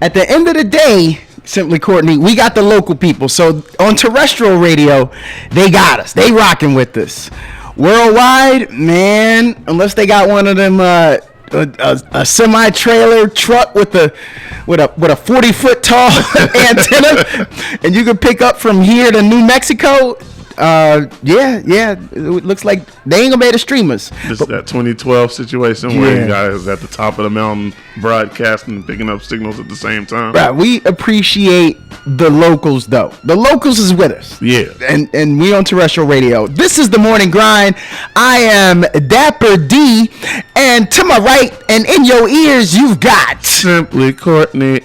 at the end of the day, Simply Courtney, we got the local people. So on terrestrial radio, they got us. They rocking with us. Worldwide, man, unless they got one of them a semi-trailer truck with a 40-foot tall antenna, and you can pick up from here to New Mexico. It looks like they ain't gonna be able to stream us. This is that 2012 situation where you guys at the top of the mountain broadcasting and picking up signals at the same time. Right, we appreciate the locals though. The locals is with us. Yeah. And we on terrestrial radio. This is the morning grind. I am Dapper D, and to my right and in your ears you've got Simply Courtney.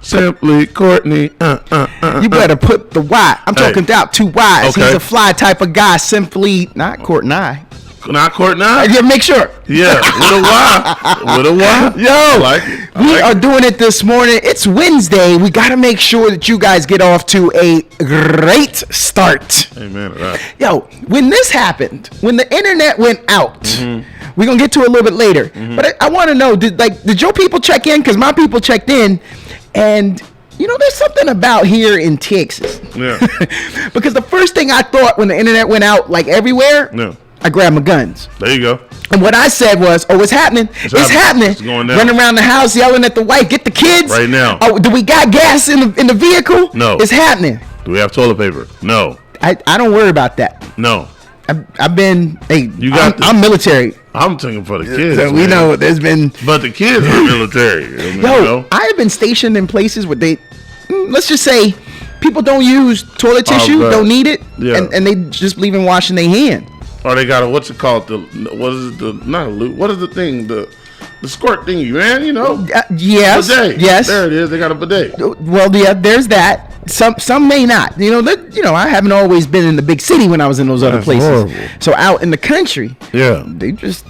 Simply Courtney. You better put the Y. I'm talking out 2 Y's. Okay. He's a fly type of guy. Simply not Courtney. Not Courtney? Yeah, make sure. Yeah, with a Y. With a Y. Yo, I like it. We are doing it this morning. It's Wednesday. We got to make sure that you guys get off to a great start. Amen. Right. Yo, when this happened, when the internet went out, we're going to get to it a little bit later. But I want to know, did your people check in? Because my people checked in, and you know, there's something about here in Texas. Yeah. Because the first thing I thought when the internet went out, like everywhere, I grabbed my guns. There you go. And what I said was, oh, it's happening. It's happening. It's going down. Running around the house yelling at the wife, get the kids. Right now. Oh, do we got gas in the vehicle? No. It's happening. Do we have toilet paper? No. I don't worry about that. No. I've been, I'm military. I'm thinking for the kids. So we know there's been. But the kids are military. I have been stationed in places where let's just say, people don't use toilet tissue, don't need it, and they just leave in washing their hand. Or they got what's it called? Not a loop. What is the thing? The squirt thingy, man. You know. Yes. Bidet. Yes. There it is. They got a bidet. Well, yeah, there's that. Some may not. I haven't always been in the big city when I was in those other places. Horrible. So out in the country, they just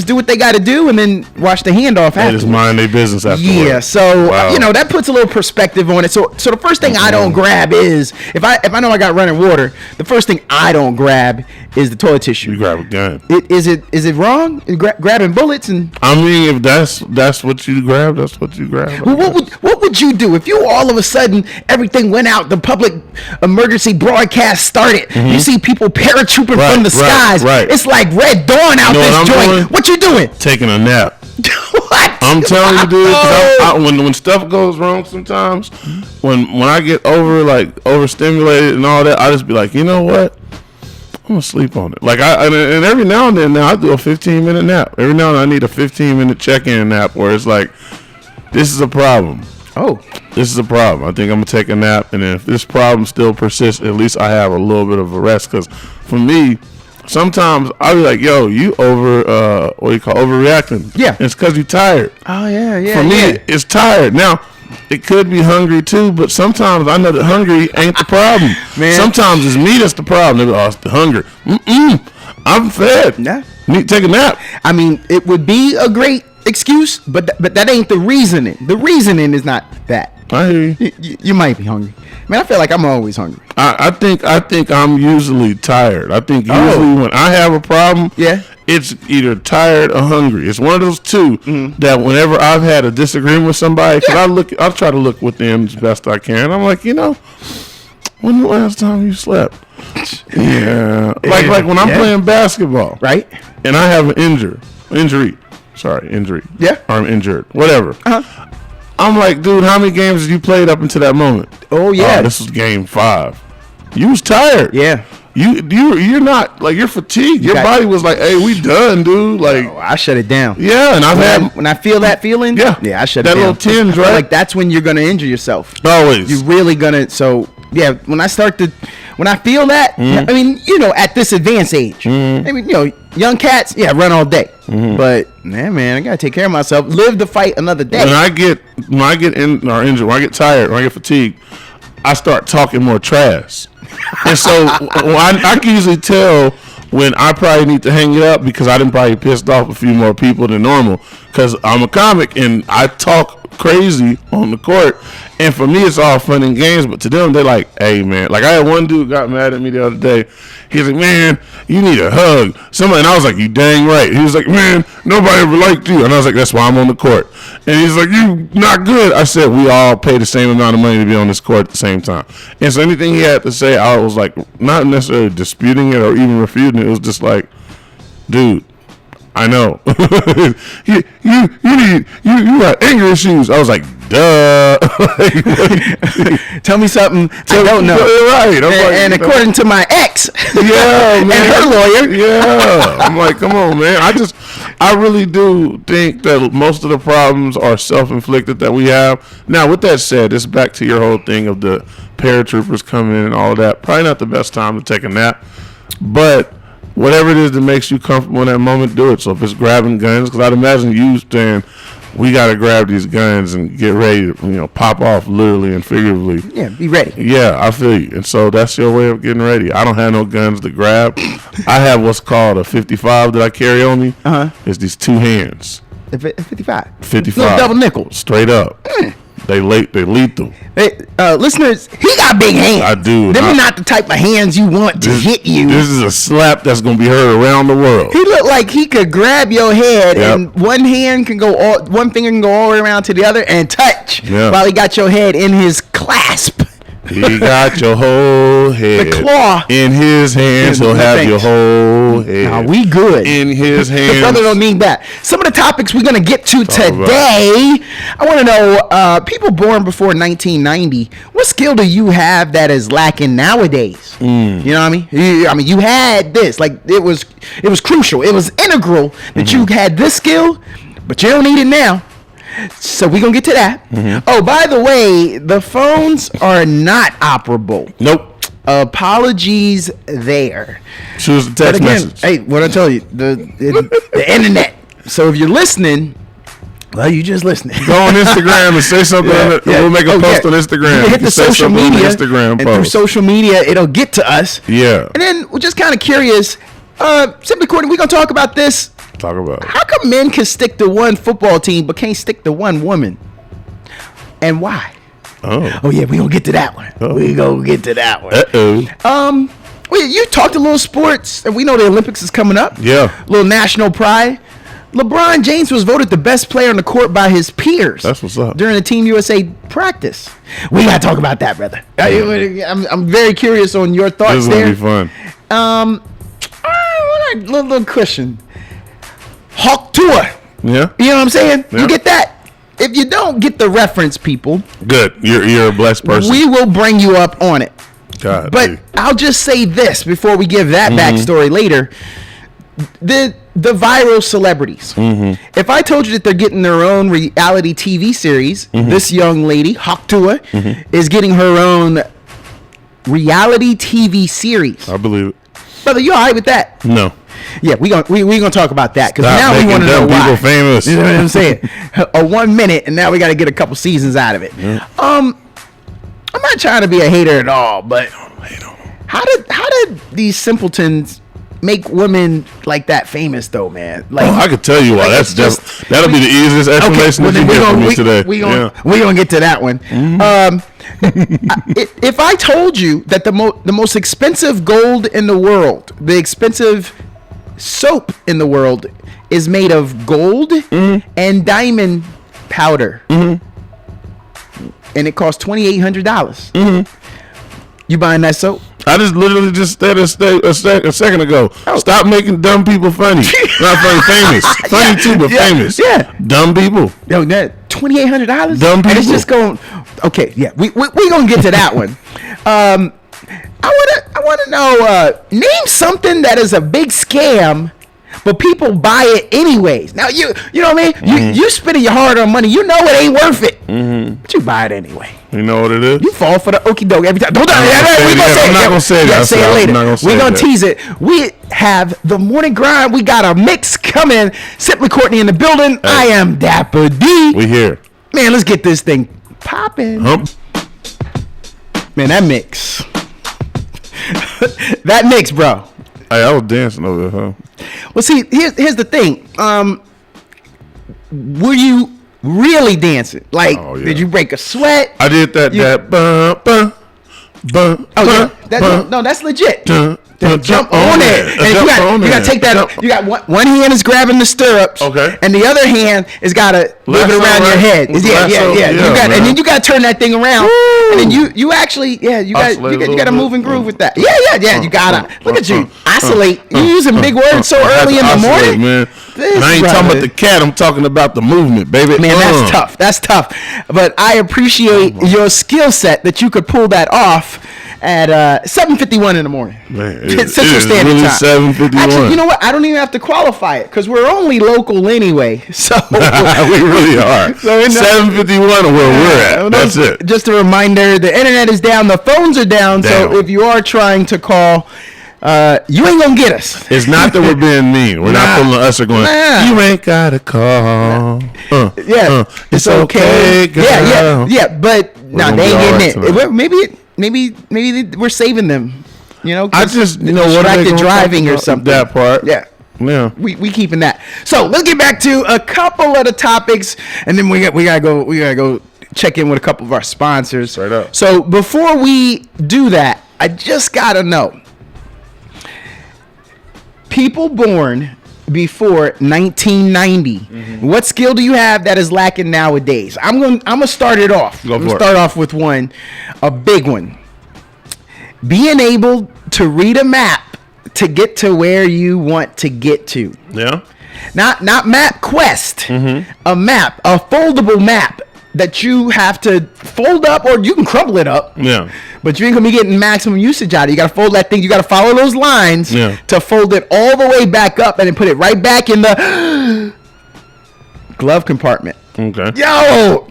do what they got to do and then wash the hand off afterwards. They just mind their business afterwards. Yeah. So that puts a little perspective on it. So the first thing I don't grab is if I know I got running water, the first thing I don't grab is the toilet tissue. You grab a gun. Is it wrong? Grabbing bullets and. I mean, if that's what you grab, that's what you grab. Well, what would you do if you all of a sudden everything went out, the public emergency broadcast started, you see people paratrooping from the skies, it's like Red Dawn out this joint. What you doing? Taking a nap. What? I'm telling you, dude. When stuff goes wrong, sometimes when I get overstimulated and all that, I just be like, you know what? I'm gonna sleep on it. And every now and then, I do a 15-minute nap. Every now and then, I need a 15-minute check-in nap where it's like, this is a problem. Oh, this is a problem. I think I'm gonna take a nap, and then if this problem still persists, at least I have a little bit of a rest. Because for me, sometimes I'll be like, "Yo, you overreacting." Yeah, it's because you're tired. Oh yeah. For me, it's tired. Now, it could be hungry too, but sometimes I know that hungry ain't the problem. Man, sometimes it's me that's the problem. They're it's the hunger. I'm fed. Yeah, need to take a nap. I mean, it would be a great excuse, but that ain't the reasoning. The reasoning is not that. I hear you. You might be hungry. Man, I feel like I'm always hungry. I think I'm usually tired. I think usually when I have a problem, it's either tired or hungry. It's one of those two that whenever I've had a disagreement with somebody, because I try to look with them as best I can. I'm like, when the last time you slept? Yeah. Like when I'm playing basketball, right? And I have an injury. Yeah. Or I'm injured. Whatever. I'm like, dude, how many games have you played up until that moment? Oh yeah. This was game 5. You was tired. Yeah. You're not you're fatigued. Your body was like, hey, we done, dude. I shut it down. Yeah, and when I feel that feeling, I shut it down. That little tinge, right? Like that's when you're gonna injure yourself. Always. You're really gonna. So yeah, when I feel that, I mean, at this advanced age, I mean, young cats, run all day. But man, I gotta take care of myself. Live to fight another day. When I get injured, when I get tired, when I get fatigued, I start talking more trash. And so I can usually tell when I probably need to hang it up because I done probably pissed off a few more people than normal. Because I'm a comic and I talk crazy on the court. And for me, it's all fun and games. But to them, they're like, hey, man. Like, I had one dude got mad at me the other day. He's like, man, you need a hug. And I was like, you dang right. He was like, man, nobody ever liked you. And I was like, that's why I'm on the court. And he's like, you not good. I said, we all pay the same amount of money to be on this court at the same time. And so anything he had to say, I was like, not necessarily disputing it or even refuting it. It was just like, dude, I know. you got anger issues. I was like, duh. Tell me something I don't know. Right. And according to my ex, yeah, man. and her lawyer, yeah. I'm like, come on, man. I really do think that most of the problems are self-inflicted that we have. Now, with that said, it's back to your whole thing of the paratroopers coming in and all of that. Probably not the best time to take a nap, but whatever it is that makes you comfortable in that moment, do it. So if it's grabbing guns, because I'd imagine you saying, we got to grab these guns and get ready to, pop off literally and figuratively. Yeah, be ready. Yeah, I feel you. And so that's your way of getting ready. I don't have no guns to grab. I have what's called a 55 that I carry on me. It's these two hands. 55. 55. Little double nickel. Straight up. They lethal. Hey, listeners, he got big hands. I do. Them are not the type of hands you want to hit you. This is a slap that's going to be heard around the world. He looked like he could grab your head and one finger can go all the way around to the other and touch while he got your head in his clasp. He got your whole head. The claw in his hands. He'll have your whole head. Now we good. In his hands. The brother don't need that. Some of the topics we're gonna get to today. I want to know, people born before 1990, what skill do you have that is lacking nowadays? You know what I mean? You had this, like it was crucial. It was integral that you had this skill, but you don't need it now. So we're going to get to that. Oh, by the way, the phones are not operable. Nope. Apologies there. Choose the text message. Hey, what I tell you, the internet. So if you're listening, well, you just listening. Go on Instagram and say something. We'll make a post on Instagram. You hit the social media. Instagram and post. through social media, it'll get to us. Yeah. And then we're just kind of curious. Simply Courtney, we're going to talk about this. Talk about it. How come men can stick to one football team but can't stick to one woman? And why? Oh yeah, we gonna get to that one. We gonna get to that one. Well, you talked a little sports, and we know the Olympics is coming up. Yeah. Little national pride. LeBron James was voted the best player on the court by his peers. That's what's up. During the Team USA practice. We gotta talk about that, brother. I'm very curious on your thoughts there. This is gonna be fun. Little question. Hawk Tour. Yeah. You know what I'm saying? Yeah. You get that? If you don't get the reference, people. Good. You're a blessed person. We will bring you up on it. God. But I'll just say this before we give that backstory later. The viral celebrities. If I told you that they're getting their own reality TV series, this young lady, Hawk Tour, is getting her own reality TV series. I believe it. Brother, you all right with that? No. Yeah, we gonna talk about that because now we want to know why. People famous. You know what I'm saying? A 1 minute, and now we got to get a couple seasons out of it. Yeah. I'm not trying to be a hater at all, but how did these simpletons make women like that famous though, man? Like, I could tell you why. Like That'll be the easiest explanation that you get from me today. We gonna get to that one. If I told you that the most expensive gold in the world, the expensive soap in the world, is made of gold and diamond powder, and it costs $2,800. You buying that soap? I just literally said a second ago. Stop making dumb people funny. Not funny, famous. Funny too, but famous. Yeah. Dumb people. Yo, that $2,800. Dumb people. And it's just going. Okay, yeah, we gonna get to that one. I wanna know. Name something that is a big scam, but people buy it anyways. Now you know what I mean. You spending your hard-earned money. You know it ain't worth it, but you buy it anyway. You know what it is? You fall for the okie doke every time. I'm not gonna say that. Say it later. We're gonna that. tease it. We have the morning grind. We got a mix coming. Simply Courtney in the building. Hey. I am Dapper D. We here. Man, let's get this thing popping. Man, that mix. That mix, bro. Hey, I was dancing over there, huh? Well, see, here's the thing. Were you really dancing. Like, did you break a sweat? I did that. That's legit. Jump on it. And you got to take that. You got one hand is grabbing the stirrups. Okay. And the other hand is got to whip it around your head. And then you got to turn that thing around. Woo! And then you actually, you got to move and groove with that. Yeah. You got to. Look at you. Oscillate. You're using big words so early in the morning. Man. And I ain't talking about the cat. I'm talking about the movement, baby. Man, that's tough. But I appreciate your skill set that you could pull that off at 7:51 in the morning. Man, Central Standard really Time. 7:51. Actually, you know what? I don't even have to qualify it because we're only local anyway. So we really are. So 7:51 where we're at. That's it. Just a reminder: the internet is down, the phones are down. So if you are trying to call, you ain't gonna get us. It's not that we're being mean. We're not pulling us or going. You ain't gotta call. It's okay. Girl. Yeah. But they ain't getting it. Maybe we're saving them. You know, I just what are they driving or something. That part. Yeah. We keeping that. So let's get back to a couple of the topics, and then we gotta go check in with a couple of our sponsors. Straight up. So before we do that, I just gotta know. People born before 1990, what skill do you have that is lacking nowadays? I'm gonna start it off. Start off with a big one. Being able to read a map to get to where you want to get to. Yeah. Not MapQuest. A map, a foldable map that you have to fold up, or you can crumble it up. Yeah. But you ain't gonna be getting maximum usage out of it. You gotta fold that thing. You gotta follow those lines to fold it all the way back up and then put it right back in the glove compartment. Okay. Yo,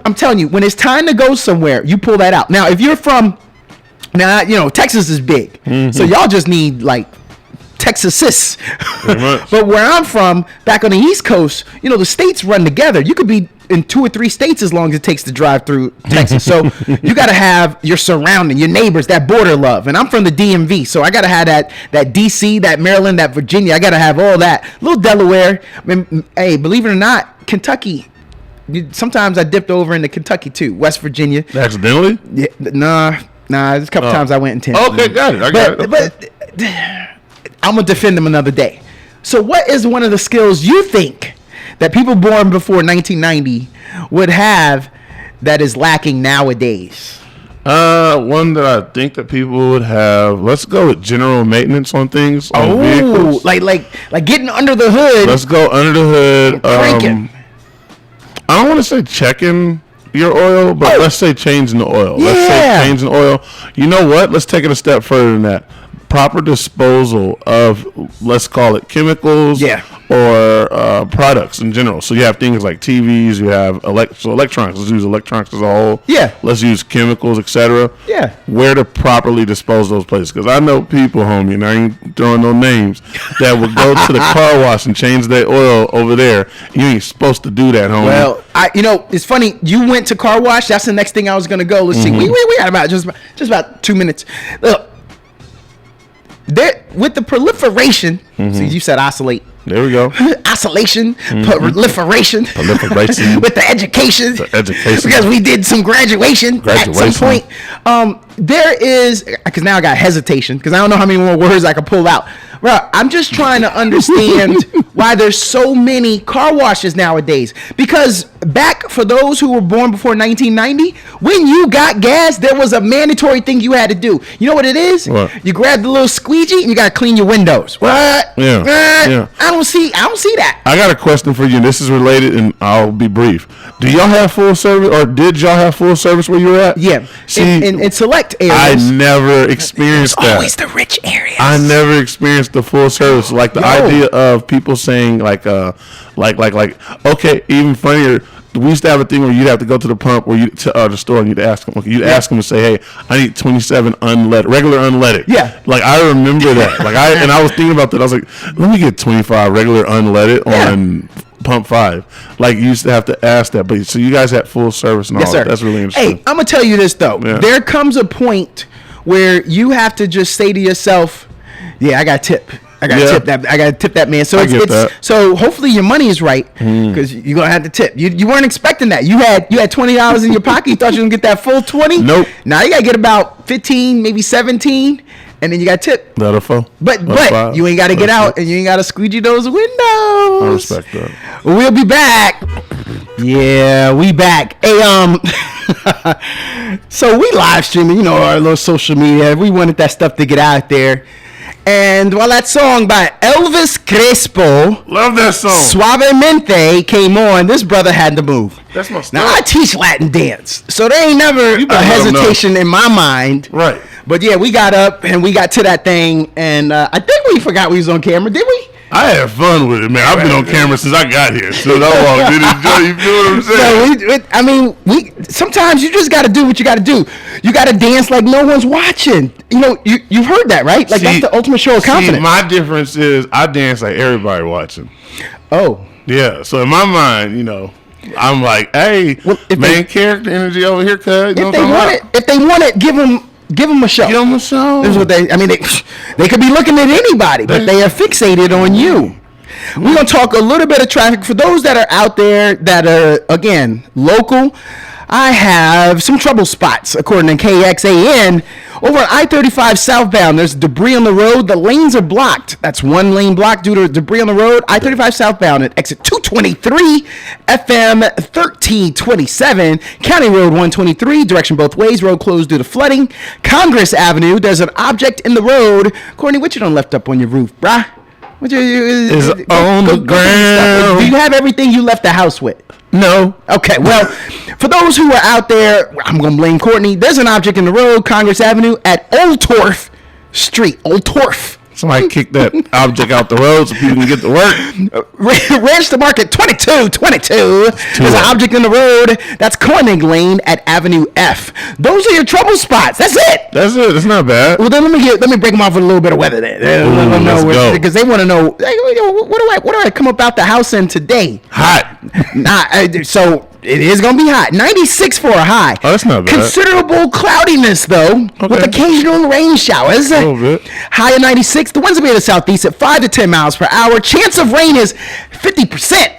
I'm telling you, when it's time to go somewhere, you pull that out. Now, if you're from, Texas is big, so y'all just need like Texas. But where I'm from, back on the East Coast, the states run together. You could be in 2 or 3 states as long as it takes to drive through Texas. So you got to have your surrounding, your neighbors, that border love. And I'm from the DMV, so I got to have that DC, that Maryland, that Virginia. I got to have all that. Little Delaware. I mean, hey, believe it or not, Kentucky. Sometimes I dipped over into Kentucky too. West Virginia. Accidentally? Yeah, nah. There's a couple times I went intentionally. Okay, got it. I got it. But I'm gonna defend them another day. So, what is one of the skills you think that people born before 1990 would have that is lacking nowadays? One that I think that people would have. Let's go with general maintenance on things. On vehicles. like getting under the hood. Let's go under the hood. Cranking. I don't want to say checking your oil, but let's say changing the oil. Yeah. Let's say changing the oil. You know what? Let's take it a step further than that. Proper disposal of, let's call it chemicals or products in general. So you have things like TVs, you have electronics. Let's use electronics as a whole. Yeah. Let's use chemicals, etc. Yeah. Where to properly dispose those places. Because I know people, homie, and I ain't throwing no names, that would go to the car wash and change their oil over there. You ain't supposed to do that, homie. Well, it's funny. You went to car wash. That's the next thing I was going to go. Let's see. We got about just about 2 minutes. Look. With the proliferation, so you said oscillate. There we go. Oscillation, proliferation. With the education. Because we did some graduation at some point. There is, because now I got hesitation, because I don't know how many more words I can pull out. Bro, I'm just trying to understand why there's so many car washes nowadays. Because back, for those who were born before 1990, when you got gas, there was a mandatory thing you had to do. You know what it is? What? You grab the little squeegee and you got to clean your windows. What? Yeah. I don't see that. I got a question for you, and this is related, and I'll be brief. Do y'all have full service, or did y'all have full service where you were at? Yeah. See, in select areas. I never experienced that. Always the rich areas. I never experienced the full service. Like the idea of people saying like okay, even funnier. We used to have a thing where you'd have to go to the pump or the store, and you'd ask them. Okay, you'd ask them to say, "Hey, I need 27 unleaded, regular unleaded." Yeah. Like I remember that. I was thinking about that. I was like, "Let me get 25 regular unleaded on pump 5." Like you used to have to ask that. But so you guys had full service and all that. That's really interesting. Hey, I'm gonna tell you this though. Yeah. There comes a point where you have to just say to yourself, "Yeah, I got tip." I gotta tip that. I gotta tip that man. So so hopefully your money is right because you're gonna have to tip. You weren't expecting that. You had $20 in your pocket. You thought you were gonna get that full 20. Nope. Now you gotta get about 15, maybe 17, and then you got tip. That'll fall. But you ain't gotta get out and you ain't gotta squeegee those windows. I respect that. We'll be back. Yeah, we back. Hey, so we live streaming, you know, our little social media. We wanted that stuff to get out there. And while that song by Elvis Crespo, love that song, Suavemente, came on, this brother had to move. That's my stuff. Now I teach Latin dance, so there ain't never a hesitation in my mind. Right. But yeah, we got up and we got to that thing, and I think we forgot we was on camera, did we? I had fun with it, man. I've been on camera since I got here, so I walked in and enjoy. You feel what I'm saying? So we sometimes you just got to do what you got to do. You got to dance like no one's watching. You know, you've heard that, right? Like that's the ultimate show of confidence. My difference is I dance like everybody watching. Oh. Yeah. So in my mind, you know, I'm like, hey, main character energy over here, cuz. If they want it, give them a show. Give them a show. This is what they could be looking at anybody, but they are fixated on you. We're going to talk a little bit of traffic. For those that are out there that are, again, local, I have some trouble spots, according to KXAN. Over on I-35 southbound, there's debris on the road. The lanes are blocked. That's one lane blocked due to debris on the road. I-35 southbound at exit 223, FM 1327, County Road 123, direction both ways, road closed due to flooding. Congress Avenue, there's an object in the road. Courtney, what you done left up on your roof, bruh? Is on the ground. Do you have everything you left the house with? No. Okay, well, for those who are out there, I'm going to blame Courtney. There's an object in the road, Congress Avenue at Old Torf Street. Old Torf. Somebody kicked that object out the road so people can get to work. Ranch to Market 2222. There's an object in the road. That's Koenig Lane at Avenue F. Those are your trouble spots. That's it. That's it. It's not bad. Well, then let me break them off with a little bit of weather there. Let's go. Because they want to know, hey, what do I come about the house in today? Hot. So it is going to be hot. 96 for a high. Oh, that's not bad. Considerable cloudiness, though, with occasional rain showers. A little bit. High of 96. The winds will be in the southeast at 5 to 10 miles per hour. Chance of rain is 50%.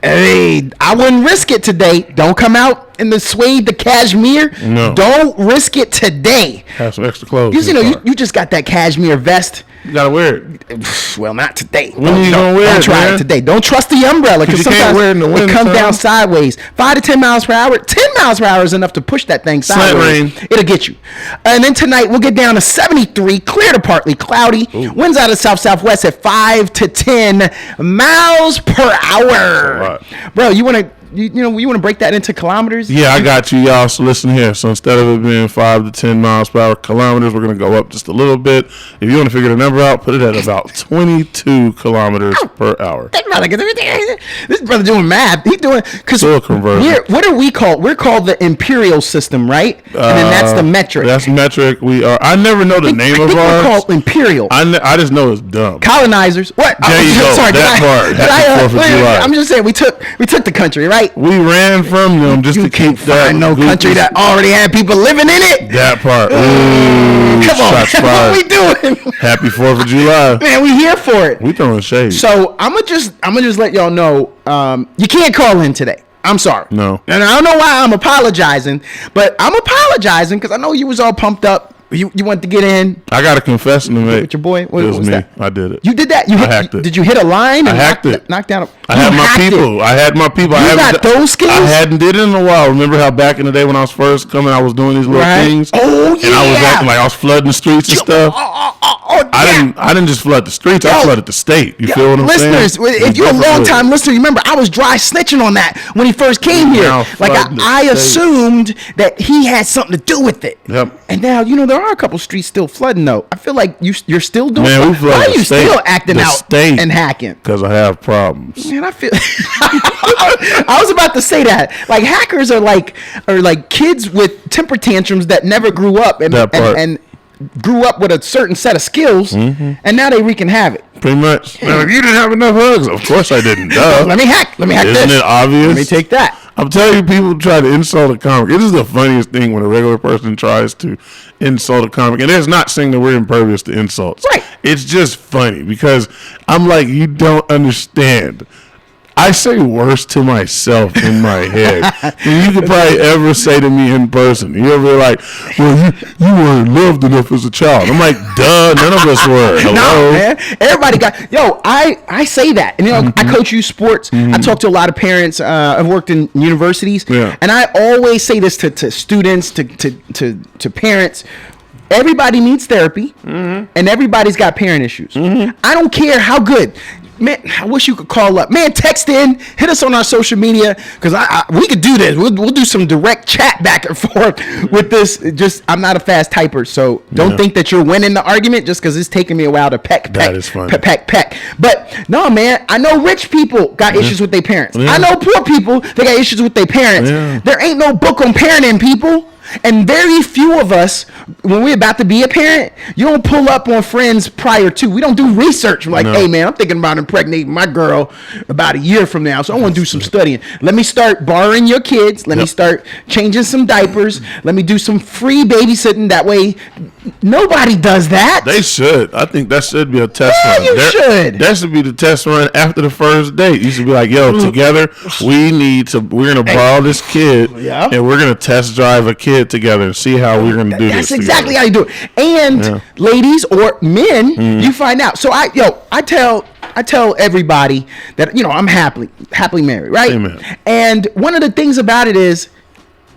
Hey, I wouldn't risk it today. Don't come out in the suede, the cashmere. No. Don't risk it today. Have some extra clothes. You just got that cashmere vest. You gotta wear it. Well, not today. When are you gonna wear it? Don't try it today. Don't trust the umbrella because sometimes wear it in the winter it comes down sideways. 5 to 10 miles per hour. 10 miles per hour is enough to push that thing sideways. Rain. It'll get you. And then tonight we'll get down to 73, clear to partly cloudy. Ooh. Winds out of south-southwest at 5 to 10 miles per hour. Right. Bro, you want to break that into kilometers? Yeah, I got you, y'all. So listen here. So instead of it being 5 to 10 miles per hour kilometers, we're going to go up just a little bit. If you want to figure the number out, put it at about 22 kilometers per hour. This brother doing math. He's doing, because what are we called? We're called the imperial system, right? And then that's the metric. That's metric. I never know the name of ours. We're called imperial. I just know it's dumb. Colonizers. What? There you go. Sorry, that part. I'm just saying we took the country, right? We ran from them just to keep that. No country that already had people living in it. That part. Ooh, come on, what are we doing? Happy 4th of July. Man, we here for it. We throwing shade. So I'm gonna just let y'all know, you can't call in today. I'm sorry. No. And I don't know why I'm apologizing, but I'm apologizing because I know you was all pumped up. You wanted to get in. I got a confession to make. With your boy? What was me. that? I did it. You did that? I hacked it. Did you hit a line? I hacked it. Knocked down I had my people. You got those skills? I hadn't did it in a while. Remember how back in the day when I was first coming, I was doing these little things? Oh, yeah. And I was acting like I was flooding the streets and stuff. Yeah. I didn't just flood the streets. I flooded the state. You feel what I'm saying? Listeners, if you're a long-time listener, you remember I was dry snitching on that when he first came here. Like I assumed that he had something to do with it. Yep. And now, there are a couple streets still flooding, though. I feel like you're still doing it. Why are you still acting out and hacking? Because I have problems. Man, I feel... I was about to say that. Like, hackers are like kids with temper tantrums that never grew up and grew up with a certain set of skills, and now they wreaking havoc. Pretty much. Now, if you didn't have enough hugs, of course I didn't. Duh. Let me hack Isn't this. Isn't it obvious? Let me take that. I'm telling you, people try to insult a comic. It is the funniest thing when a regular person tries to insult a comic. And it's not saying that we're impervious to insults. Right. It's just funny because I'm like, you don't understand. I say worse to myself in my head than you could probably ever say to me in person. You ever like, well, you weren't loved enough as a child. I'm like, duh, none of us were. Hello? No, man. Everybody got, I say that. And, you know, I coach youth sports. I talk to a lot of parents. I've worked in universities. Yeah. And I always say this to students, to parents. Everybody needs therapy, and everybody's got parent issues. I don't care how good. Man, I wish you could call up. Man, text in, hit us on our social media, because we could do this. We'll do some direct chat back and forth with this. Just, I'm not a fast typer, so don't think that you're winning the argument just because it's taking me a while to peck. That is funny. Peck. But no, man, I know rich people got issues with their parents. I know poor people, they got issues with their parents. There ain't no book on parenting, people. And very few of us, when we're about to be a parent, you don't pull up on friends prior to. We don't do research. We're like, hey, man, I'm thinking about impregnating my girl about a year from now, so I want to do some studying. Let me start borrowing your kids. Let me start changing some diapers. Let me do some free babysitting. That way, nobody does that. They should. I think that should be a test run. You should. That should be the test run after the first date. You should be like, yo, together, we're going to borrow this kid, and we're going to test drive a kid together and see how we're going to do this. That's exactly how you do it. And ladies or men, you find out. So I tell everybody that, you know, I'm happily married, right? Amen. And one of the things about it is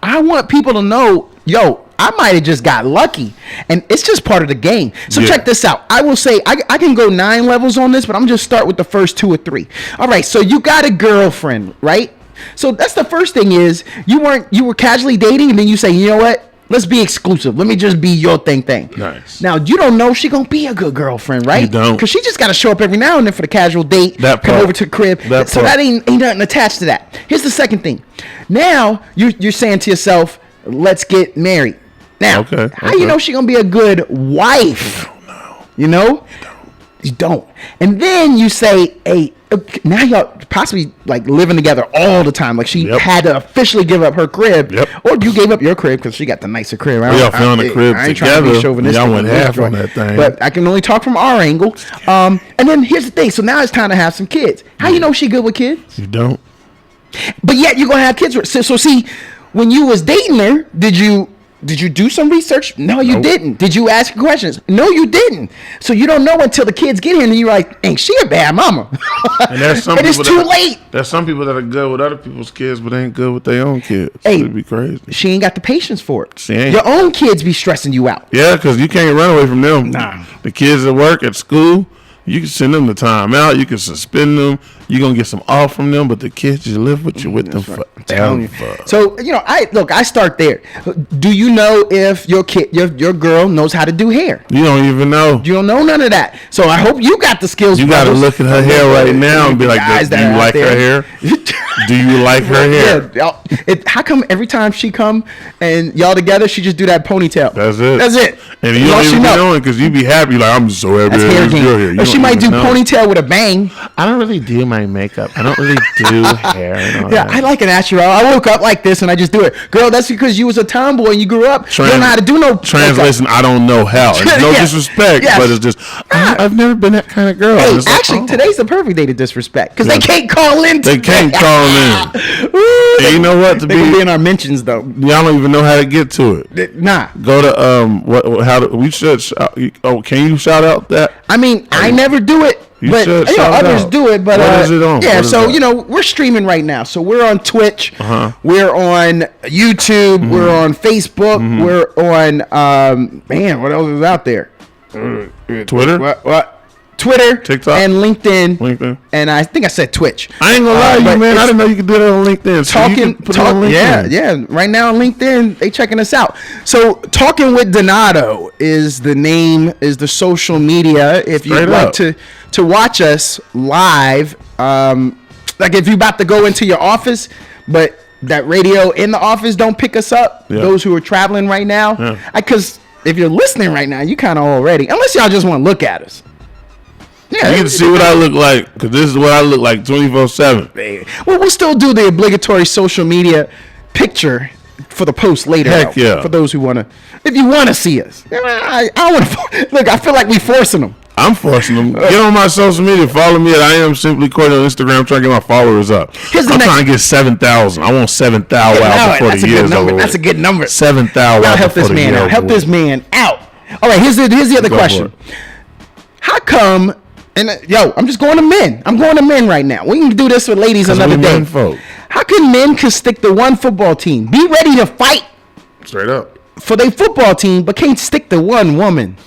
I want people to know, yo, I might have just got lucky, and it's just part of the game. So check this out. I will say I can go 9 levels on this, but I'm just start with the first 2 or 3. All right, so you got a girlfriend, right? So that's the first thing is you were casually dating, and then you say, you know what? Let's be exclusive. Let me just be your thing. Nice. Now, you don't know if she going to be a good girlfriend, right? You don't. Because she just got to show up every now and then for the casual date. Come over to the crib. That ain't nothing attached to that. Here's the second thing. Now, you're saying to yourself, let's get married. Now, how you know she going to be a good wife? You don't know. You know? You don't. And then you say, hey, now y'all possibly like living together all the time. Like she had to officially give up her crib, or you gave up your crib because she got the nicer crib. Y'all found the crib together. Y'all went half on that thing. But I can only talk from our angle. And then here's the thing. So now it's time to have some kids. How you know she good with kids? You don't. But yet you're gonna have kids. So see, when you was dating her, did you do some research? No, you didn't. Did you ask questions? No, you didn't. So you don't know until the kids get here, and you're like, ain't she a bad mama? And there's some and it's too late. There's some people that are good with other people's kids, but ain't good with their own kids. Hey, it'd be crazy. She ain't got the patience for it. She ain't. Your own kids be stressing you out. Yeah, because you can't run away from them. Nah. The kids at work, at school, you can send them to time out. You can suspend them. You're going to get some off from them, but the kids you live with, you with them forever. So, you know, I start there. Do you know if your kid, your girl knows how to do hair? You don't even know. You don't know none of that. So I hope you got the skills. You got to look at her hair right now and be like, do you like her hair? Do you like her hair? Yeah. How come every time she come and y'all together, she just do that ponytail? That's it. That's it. And you don't even be knowing because you be happy. Like, I'm so happy. That's hair game. Or she might do ponytail with a bang. I don't really do my makeup. I don't really do hair. I like an natural. I woke up like this and I just do it. Girl, that's because you was a tomboy and you grew up. You don't know how to do no translation. I don't know how. It's no disrespect, but it's just I've never been that kind of girl. Hey, actually, today's the perfect day to disrespect because they can't call in. They can't call in. And you know what? They can be in our mentions though. Y'all don't even know how to get to it. Nah. Go to How do we should? Can you shout out that? I mean, I never do it. But others do it. But what is it on? Yeah, so you know we're streaming right now. So we're on Twitch. We're on YouTube. We're on Facebook. We're on man, what else is out there? Twitter. What? Twitter, TikTok, and LinkedIn. And I think I said Twitch. I ain't gonna lie to you, man. I didn't know you could do that on LinkedIn. Yeah. Right now on LinkedIn, they checking us out. So Talking with Donato is the name, is the social media. If you'd like to watch us live, like if you're about to go into your office, but that radio in the office don't pick us up. Those who are traveling right now, because if you're listening right now, you kind of already, unless y'all just want to look at us. You Yeah, you get to see what I look like, because this is what I look like 24/7. Well, we'll still do the obligatory social media picture for the post later. Heck yeah. For those who want to, if you want to see us. I want to look. I feel like we forcing them. I'm forcing them. Get on my social media. Follow me at I am Simply Courtney on Instagram. I'm trying to get my followers up. I'm trying to get 7,000. I want 7,000 out before the year's over. That's a good number. 7,000 out help before this the man year out. Help this man out. All right, here's the other question. How come? And I'm just going to men. I'm going to men right now. We can do this with ladies another day. Folk. How can men can stick to one football team, be ready to fight straight up for their football team, but can't stick to one woman?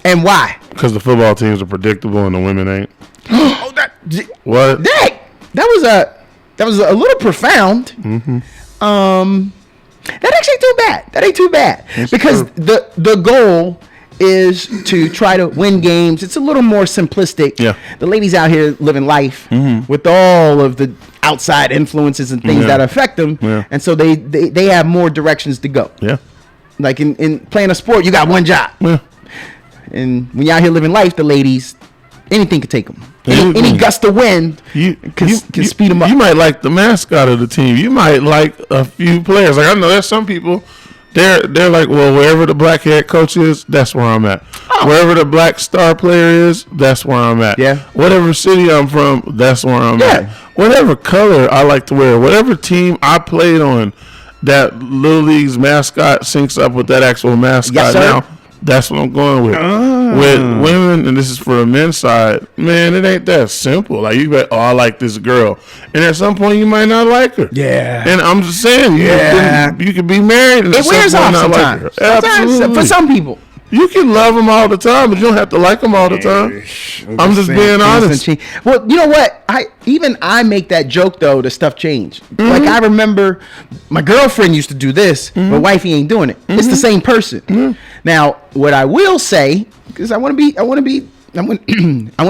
And why? Because the football teams are predictable and the women ain't. What? That was a little profound. Mm-hmm. That actually ain't too bad. That ain't too bad. That's because true. The goal is to try to win games. It's a little more simplistic. Yeah. The ladies out here living life with all of the outside influences and things that affect them. Yeah. And so they have more directions to go. Yeah. Like in playing a sport, you got one job. Yeah. And when you're out here living life, the ladies, anything could take them. Any gust of wind can speed them up. You might like the mascot of the team. You might like a few players. Like I know there's some people, they're like, well, wherever the black head coach is, that's where I'm at. Oh. Wherever the black star player is, that's where I'm at. Yeah. Whatever city I'm from, that's where I'm at. Whatever color I like to wear, whatever team I played on, that Little League's mascot syncs up with that actual mascot now. That's what I'm going with. With women, and this is for the men's side, man, it ain't that simple. Like, you bet, I like this girl. And at some point, you might not like her. Yeah. And I'm just saying, you could be married and it wears off sometimes. Like absolutely. For some people. You can love them all the time, but you don't have to like them all the time. I'm just being honest. Well, you know what? I make that joke, though, the stuff changed. Mm-hmm. Like, I remember my girlfriend used to do this, but wifey ain't doing it. Mm-hmm. It's the same person. Mm-hmm. Now, what I will say, because I want to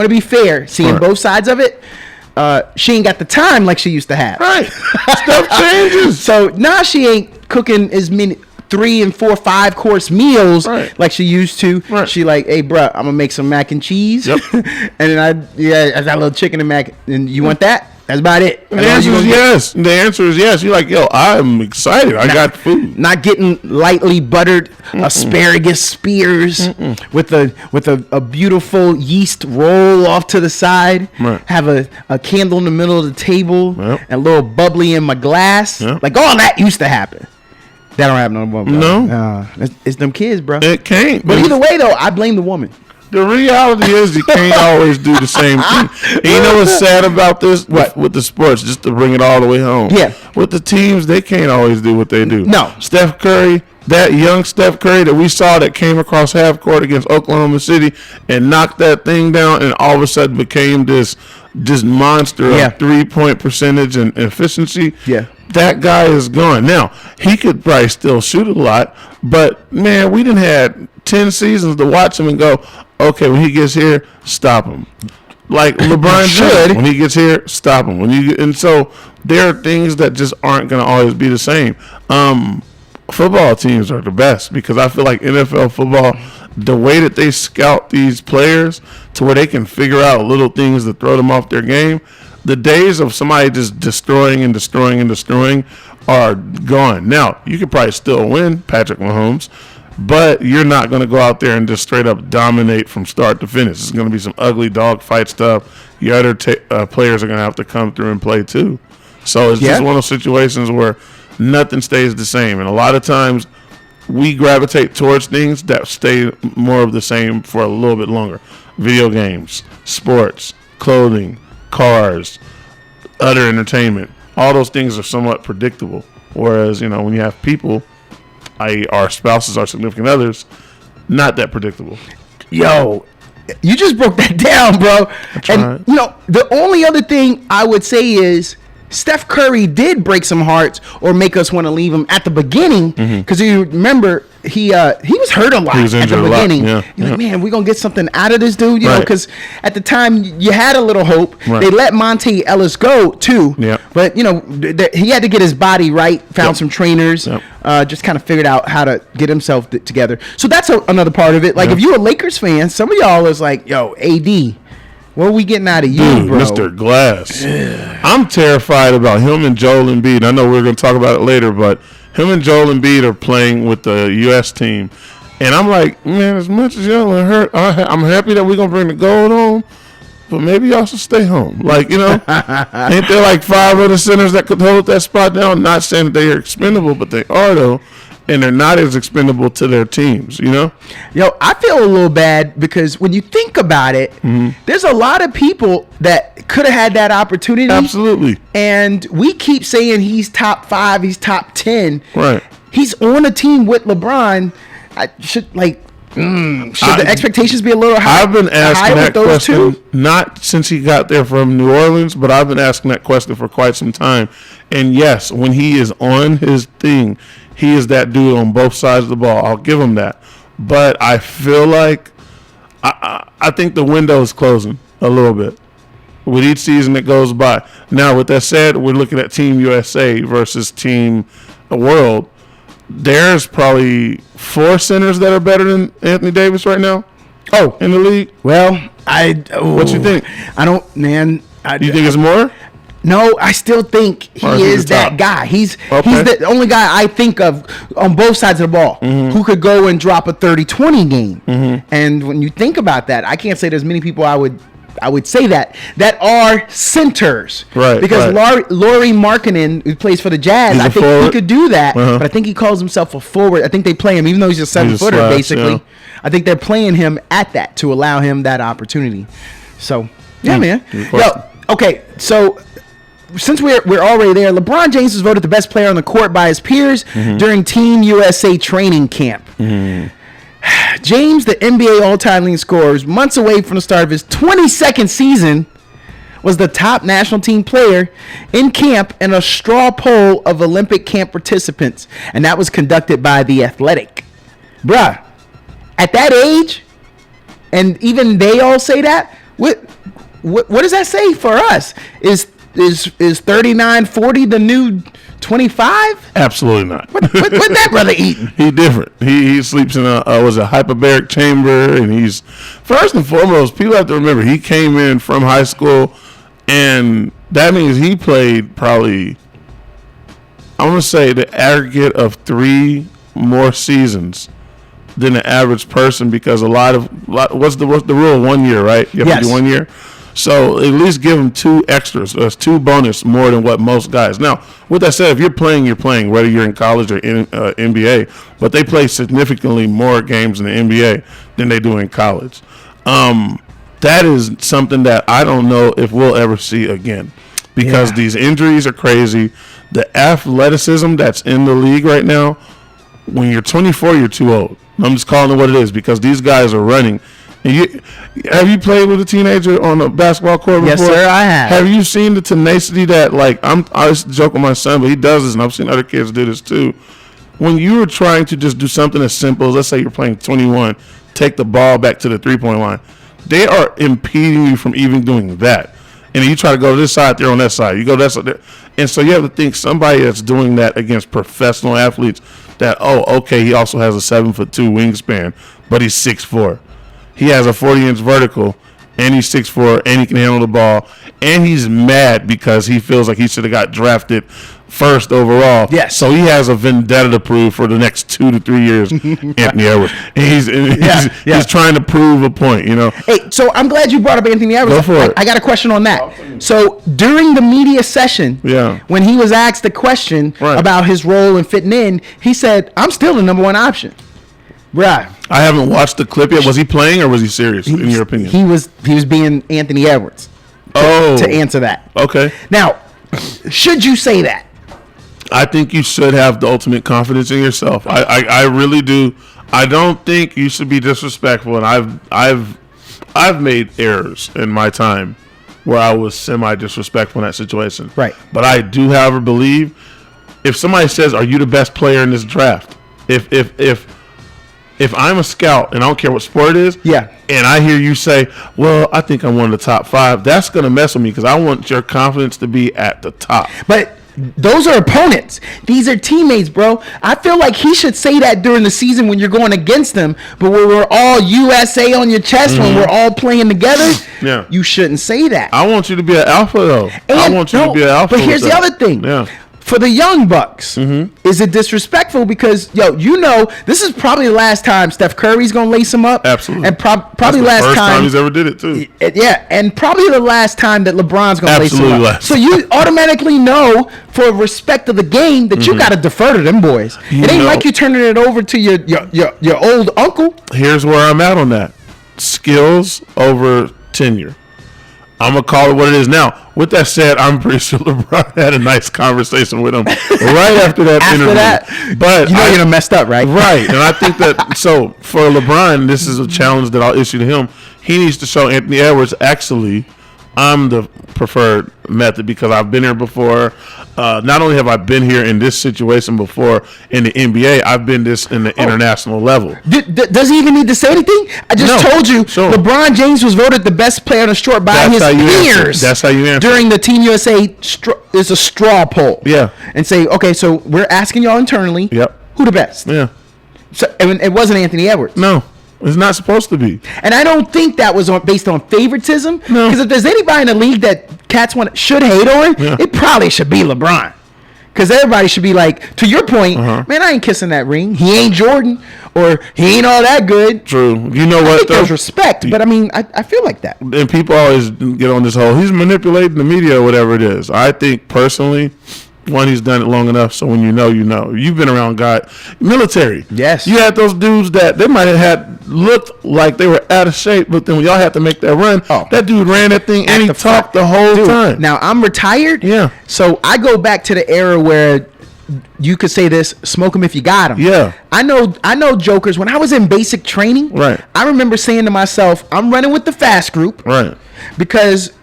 be fair, seeing both sides of it. She ain't got the time like she used to have. Right. Stuff changes. So now she ain't cooking as many 3 and 4, 5 course meals like she used to. Right. She like, hey, bruh, I'm gonna make some mac and cheese. Yep. And then I got a little chicken and mac. And you want that? That's about it. The answer is yes. The answer is yes. You're like, yo, I'm excited. I got food. Not getting lightly buttered asparagus spears with a beautiful yeast roll off to the side. Right. Have a candle in the middle of the table and a little bubbly in my glass. Yep. Like all that used to happen. That don't happen no more. No, it's them kids, bro. It can't. But either way, though, I blame the woman. The reality is you can't always do the same thing. And you know what's sad about this? With the sports, just to bring it all the way home. Yeah. With the teams, they can't always do what they do. No. Steph Curry, that young Steph Curry that we saw that came across half court against Oklahoma City and knocked that thing down and all of a sudden became this monster of 3-point percentage and efficiency. Yeah. That guy is gone. Now, he could probably still shoot a lot, but, man, we done had 10 seasons to watch him and go, okay, when he gets here, stop him. Like LeBron should. When he gets here, stop him. And so there are things that just aren't going to always be the same. Football teams are the best because I feel like NFL football, the way that they scout these players to where they can figure out little things that throw them off their game, the days of somebody just destroying are gone. Now, you could probably still win, Patrick Mahomes, but you're not going to go out there and just straight up dominate from start to finish. It's going to be some ugly dogfight stuff. Your other players are going to have to come through and play too. So it's just one of those situations where nothing stays the same. And a lot of times we gravitate towards things that stay more of the same for a little bit longer. Video games, sports, clothing, cars, other entertainment. All those things are somewhat predictable. Whereas, when you have people, i.e. our spouses, our significant others, not that predictable. Yo, you just broke that down, bro. And, the only other thing I would say is Steph Curry did break some hearts or make us want to leave him at the beginning because you remember he was hurt a lot at the beginning. You're like, man, we're going to get something out of this dude, because at the time you had a little hope. Right. They let Monte Ellis go too, but he had to get his body right, found some trainers, just kind of figured out how to get himself together. So that's another part of it. Like if you're a Lakers fan, some of y'all is like, yo, AD, What are we getting out of you, bro? Mr. Glass. I'm terrified about him and Joel Embiid. I know we're going to talk about it later, but him and Joel Embiid are playing with the U.S. team. And I'm like, man, as much as y'all are hurt, I'm happy that we're going to bring the gold home, but maybe y'all should stay home. Like, you know, ain't there like 5 other centers that could hold that spot down? Not saying that they are expendable, but they are, though. And they're not as expendable to their teams, you know? Yo, I feel a little bad because when you think about it, there's a lot of people that could have had that opportunity. Absolutely. And we keep saying he's top 5, he's top 10. Right. He's on a team with LeBron. Should the expectations be a little high? I've been asking that question, not since he got there from New Orleans, but I've been asking that question for quite some time. And yes, when he is on his thing, he is that dude on both sides of the ball. I'll give him that. But I feel like I think the window is closing a little bit with each season that goes by. Now, with that said, we're looking at Team USA versus Team World. There's probably 4 centers that are better than Anthony Davis right now. Oh, in the league. Well, what you think? I don't, man. You think it's more? No, I still think he is that guy. He's the only guy I think of on both sides of the ball who could go and drop a 30-20 game. And when you think about that, I can't say there's many people I would say that are centers. Right. Because Lauri Markkanen, who plays for the Jazz, I think he could do that. But I think he calls himself a forward. I think they play him, even though he's a 7-footer, basically. Yeah. I think they're playing him at that to allow him that opportunity. So, yeah, man. Yo, okay, so since we're already there, LeBron James was voted the best player on the court by his peers during Team USA training camp. James, the NBA all-time leading scorer, months away from the start of his 22nd season, was the top national team player in camp in a straw poll of Olympic camp participants, and that was conducted by The Athletic. Bruh, at that age, and even they all say that, what does that say for us? Is 39-40 the new 25? Absolutely not. What that brother eating? He different. He sleeps in a hyperbaric chamber, and he's first and foremost. People have to remember he came in from high school, and that means he played probably, I'm gonna say, the aggregate of 3 more seasons than the average person, because what's the rule? 1 year, right? You have to do 1 year. So at least give them 2 extras. That's 2 bonus more than what most guys. Now, with that said, if you're playing, whether you're in college or in NBA. But they play significantly more games in the NBA than they do in college. That is something that I don't know if we'll ever see again, because these injuries are crazy. The athleticism that's in the league right now, when you're 24, you're too old. I'm just calling it what it is, because these guys are running. Have you played with a teenager on a basketball court before? Yes, sir, I have. Have you seen the tenacity that, like, I used to joke with my son, but he does this, and I've seen other kids do this too. When you are trying to just do something as simple as, let's say you're playing 21, take the ball back to the 3-point line, they are impeding you from even doing that. And then you try to go to this side, they're on that side. You go that side. And so you have to think somebody that's doing that against professional athletes that, he also has a 7'2" wingspan, but he's 6'4". He has a 40-inch vertical, and he's 6'4", and he can handle the ball, and he's mad because he feels like he should have got drafted first overall. Yes. So he has a vendetta to prove for the next 2 to 3 years, Anthony Edwards. And he's trying to prove a point, you know. Hey, so I'm glad you brought up Anthony Edwards. Go for it. I got a question on that. So during the media session, when he was asked the question about his role and fitting in, he said, "I'm still the number 1 option." Right. I haven't watched the clip yet. Was he playing or was he serious, in your opinion? He was being Anthony Edwards. To answer that. Okay. Now, should you say that? I think you should have the ultimate confidence in yourself. I really do. I don't think you should be disrespectful, and I've made errors in my time where I was semi-disrespectful in that situation. Right. But I do, however, believe if somebody says, "Are you the best player in this draft?" If I'm a scout, and I don't care what sport it is, and I hear you say, "Well, I think I'm one of the top 5," that's going to mess with me, because I want your confidence to be at the top. But Those are opponents. These are teammates, bro. I feel like he should say that during the season when you're going against them. But when we're all USA on your chest, when we're all playing together, you shouldn't say that. I want you to be an alpha, though. I want you to be an alpha. But here's the other thing. Yeah. For the young Bucks, is it disrespectful? Because, this is probably the last time Steph Curry's going to lace him up. Absolutely. And probably That's the last first time he's ever did it, too. Yeah, and probably the last time that LeBron's going to lace him up. Last. So you automatically know, for respect of the game, that you got to defer to them boys. It ain't like you turning it over to your old uncle. Here's where I'm at on that. Skills over tenure. I'm going to call it what it is. Now, with that said, I'm pretty sure LeBron had a nice conversation with him right after that interview. But you're going to messed up, right? Right. And I think that, so for LeBron, this is a challenge that I'll issue to him. He needs to show Anthony Edwards, actually, I'm the preferred method because I've been here before. Not only have I been here in this situation before in the NBA, I've been this in the international level. Does he even need to say anything? I just told you, LeBron James was voted the best player on the short by his peers. That's how you answer. During the Team USA, it's a straw poll. Yeah. And say, okay, so we're asking y'all internally, who the best? Yeah. So it wasn't Anthony Edwards. No. It's not supposed to be. And I don't think that was based on favoritism. No. Because if there's anybody in the league that cats should hate on, it probably should be LeBron. Because everybody should be like, to your point, man, I ain't kissing that ring. He ain't Jordan, or he ain't all that good. True. You know what, there's respect, but I mean, I feel like that. And people always get on this whole, he's manipulating the media or whatever it is. I think, personally, one, he's done it long enough, so when you know, you know. You've been around military. Yes. You had those dudes that they might have had looked like they were out of shape, but then when y'all had to make that run, that dude ran that thing and he talked the whole time. Now, I'm retired, so I go back to the era where you could say this, smoke him if you got him. Yeah. I know jokers. When I was in basic training, I remember saying to myself, I'm running with the fast group. Right. Because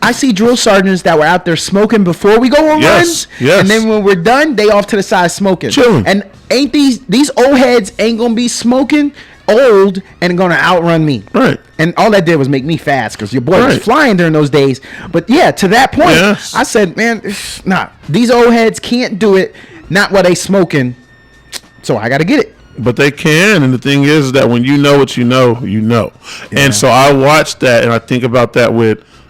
I see drill sergeants that were out there smoking before we go on runs. Yes. And then when we're done, they off to the side smoking. Chilling. And ain't these old heads ain't gonna be smoking old and gonna outrun me. Right. And all that did was make me fast because your boy was flying during those days. But yeah, to that point, I said, man, nah, these old heads can't do it. Not while they smoking. So I gotta get it. But they can, and the thing is that when you know what you know, you know. Yeah. And so I watched that, and I think about that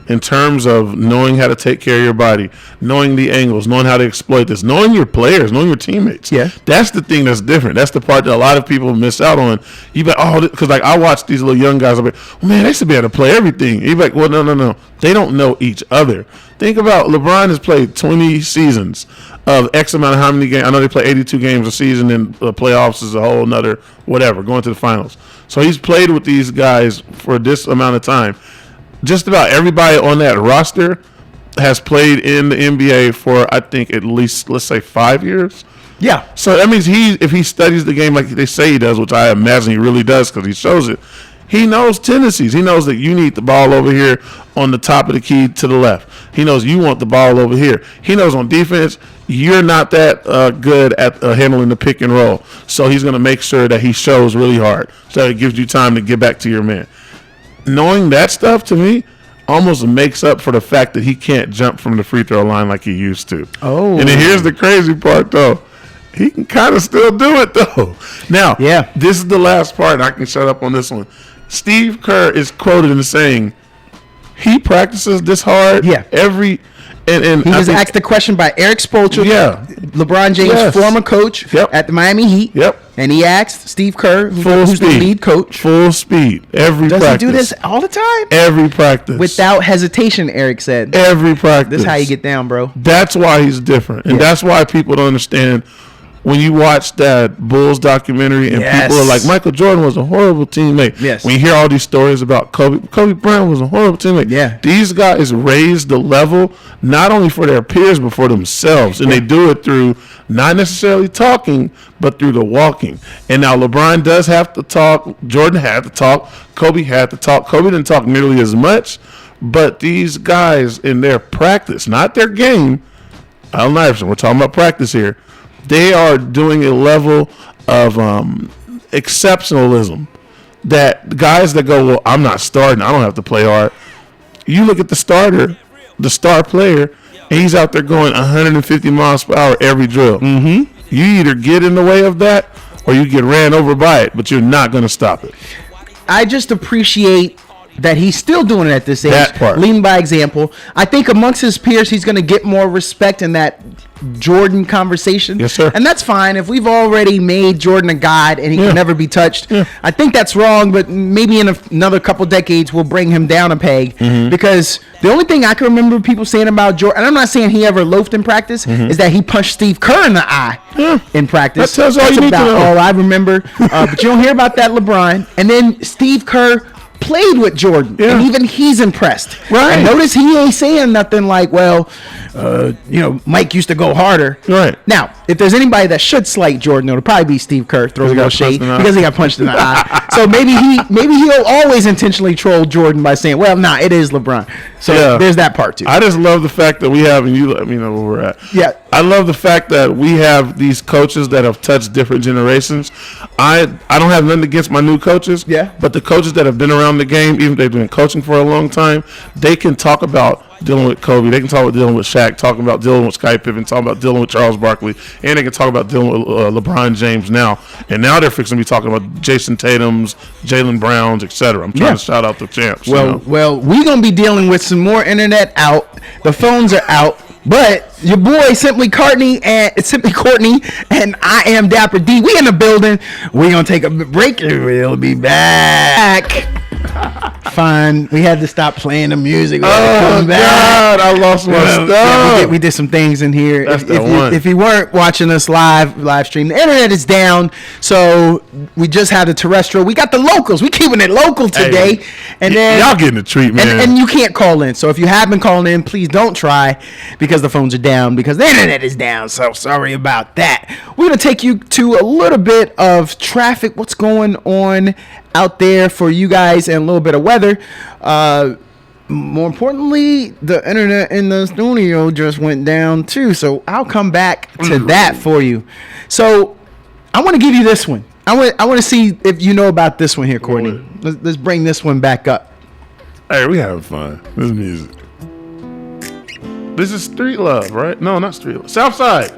in terms of knowing how to take care of your body, knowing the angles, knowing how to exploit this, knowing your players, knowing your teammates. Yeah. That's the thing that's different. That's the part that a lot of people miss out on. You be like, because like I watch these little young guys, I'm like, well, man, they should be able to play everything. You be like, well, no. They don't know each other. Think about LeBron has played 20 seasons of X amount of how many games. I know they play 82 games a season, and the playoffs is a whole nother whatever, going to the finals. So he's played with these guys for this amount of time. Just about everybody on that roster has played in the NBA for, I think, at least, let's say, 5 years. Yeah. So that means if he studies the game like they say he does, which I imagine he really does because he shows it, he knows tendencies. He knows that you need the ball over here on the top of the key to the left. He knows you want the ball over here. He knows on defense, you're not that good at handling the pick and roll. So he's going to make sure that he shows really hard so it gives you time to get back to your man. Knowing that stuff, to me, almost makes up for the fact that he can't jump from the free throw line like he used to. Oh. And then here's the crazy part, though. He can kind of still do it, though. Now, this is the last part. I can shut up on this one. Steve Kerr is quoted in saying he practices this hard every and he was asked the question by Eric Spoelstra, LeBron James' former coach at the Miami Heat. And he asked Steve Kerr, who's the lead coach. Full speed. Every practice. Does he do this all the time? Every practice. Without hesitation, Eric said. Every practice. This is how you get down, bro. That's why he's different. And that's why people don't understand when you watch that Bulls documentary and people are like, Michael Jordan was a horrible teammate. Yes. When you hear all these stories about Kobe Bryant was a horrible teammate. Yeah. These guys raise the level not only for their peers but for themselves. And they do it through not necessarily talking, but through the walking. And now LeBron does have to talk. Jordan had to talk. Kobe had to talk. Kobe didn't talk nearly as much. But these guys in their practice, not their game, Allen Iverson, we're talking about practice here, they are doing a level of exceptionalism that guys that go, well, I'm not starting, I don't have to play hard. You look at the starter, the star player, and he's out there going 150 miles per hour every drill. Mm-hmm. You either get in the way of that or you get ran over by it, but you're not going to stop it. I just appreciate that he's still doing it at this age, that part. Leading by example. I think amongst his peers, he's going to get more respect in that Jordan conversation. Yes, sir. And that's fine. If we've already made Jordan a god and he can never be touched, I think that's wrong, but maybe in another couple decades, we'll bring him down a peg. Because the only thing I can remember people saying about Jordan, and I'm not saying he ever loafed in practice, is that he punched Steve Kerr in the eye in practice. That tells all you need to know. All I remember. But you don't hear about that LeBron. And then Steve Kerr played with Jordan, and even he's impressed. Right. And notice he ain't saying nothing like, well, Mike used to go harder. Right. Now, if there's anybody that should slight Jordan, it'll probably be Steve Kerr, throws a little shade because he got punched in the eye. So maybe he'll always intentionally troll Jordan by saying, well, nah, it is LeBron. So there's that part too. I just love the fact that we have, and you let me know where we're at. Yeah. I love the fact that we have these coaches that have touched different generations. I don't have nothing against my new coaches. Yeah. But the coaches that have been around the game, even if they've been coaching for a long time, they can talk about dealing with Kobe. They can talk about dealing with Shaq, talking about dealing with Scottie Pippen, talking about dealing with Charles Barkley, and they can talk about dealing with LeBron James now. And now they're fixing to be talking about Jason Tatum's, Jaylen Brown's, etc. I'm trying to shout out the champs. Well, we're going to be dealing with some more internet out. The phones are out. But your boy Simply Courtney and I am Dapper D. We in the building. We're gonna take a break and we'll be back. Fine. We had to stop playing the music. Oh God, I lost my stuff. Yeah, we did some things in here. If you weren't watching us live stream, the internet is down. So we just had the terrestrial. We got the locals. We keeping it local today. And then y'all getting a treat, man. And you can't call in. So if you have been calling in, please don't try because the phones are down because the internet is down. So sorry about that. We're gonna take you to a little bit of traffic. What's going on out there for you guys, and a little bit of weather. More importantly, the internet in the studio just went down too. So I'll come back to that for you. So I want to give you this one. I want to see if you know about this one here, Courtney. Let's bring this one back up. Hey, we having fun. This is music. This is Street Love, right? No, not Street Love. Southside.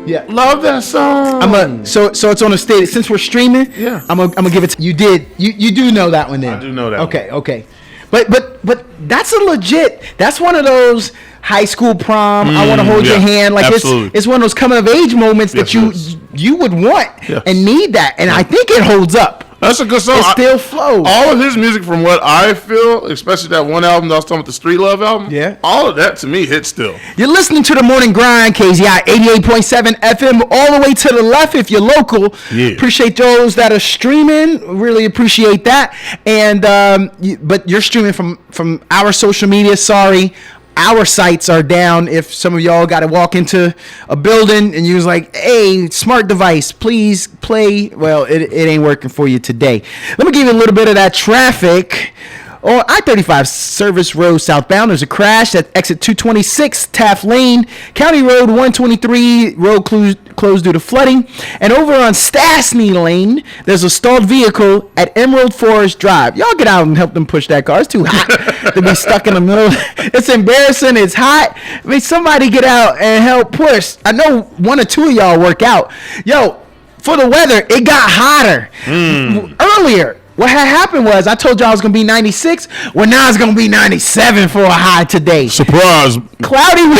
Yeah, love that song. So it's on a state. Since we're streaming, I'm gonna give it to you. You do know that one then? I do know that. Okay. But that's a legit. That's one of those high school prom. I want to hold your hand. Like it's one of those coming of age moments that you would want and need that. And I think it holds up. That's a good song. It still flows. All of his music, from what I feel, especially that one album that I was talking about, the Street Love album, all of that to me hits still. You're listening to The Morning Grind, KZI 88.7 FM, all the way to the left if you're local. Yeah. Appreciate those that are streaming. Really appreciate that. And but you're streaming from our social media. Sorry. Our sites are down. If some of y'all got to walk into a building and you was like, hey, smart device, please play. Well, it ain't working for you today. Let me give you a little bit of that traffic. On I-35 Service Road southbound, there's a crash at exit 226 Taft Lane. County Road 123, road closed due to flooding. And over on Stastny Lane, there's a stalled vehicle at Emerald Forest Drive. Y'all get out and help them push that car. It's too hot to be stuck in the middle. It's embarrassing. It's hot. I mean, somebody get out and help push. I know one or two of y'all work out. Yo, for the weather, it got hotter earlier. What had happened was I told y'all it was going to be 96. Well, now it's going to be 97 for a high today. Surprise. Cloudy.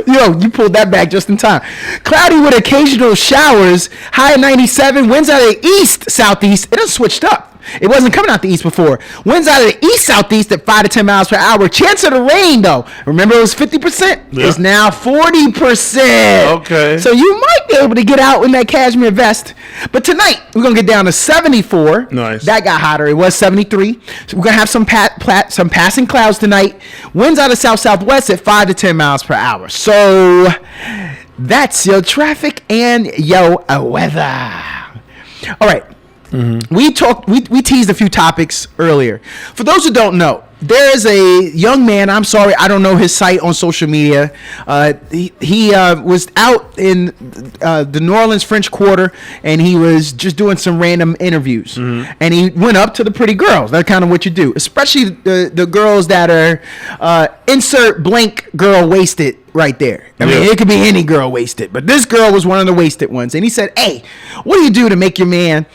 Yo, you pulled that back just in time. Cloudy with occasional showers. High at 97. Winds out of the east, southeast. It done switched up. It wasn't coming out the east before. Winds out of the east, southeast at 5 to 10 miles per hour. Chance of the rain, though. Remember, it was 50%. It's now 40%. Okay. So you might be able to get out in that cashmere vest. But tonight, we're going to get down to 74. Nice. That got hotter. It was 73. So we're going to have some passing clouds tonight. Winds out of south-southwest at 5 to 10 miles per hour. So that's your traffic and your weather. All right. We teased a few topics earlier. For those who don't know, there is a young man. I'm sorry, I don't know his site on social media. He was out in the New Orleans French Quarter, and he was just doing some random interviews. And he went up to the pretty girls. That's kind of what you do, especially the girls that are insert blank girl wasted right there. I mean, it could be any girl wasted, but this girl was one of the wasted ones. And he said, "Hey, what do you do to make your man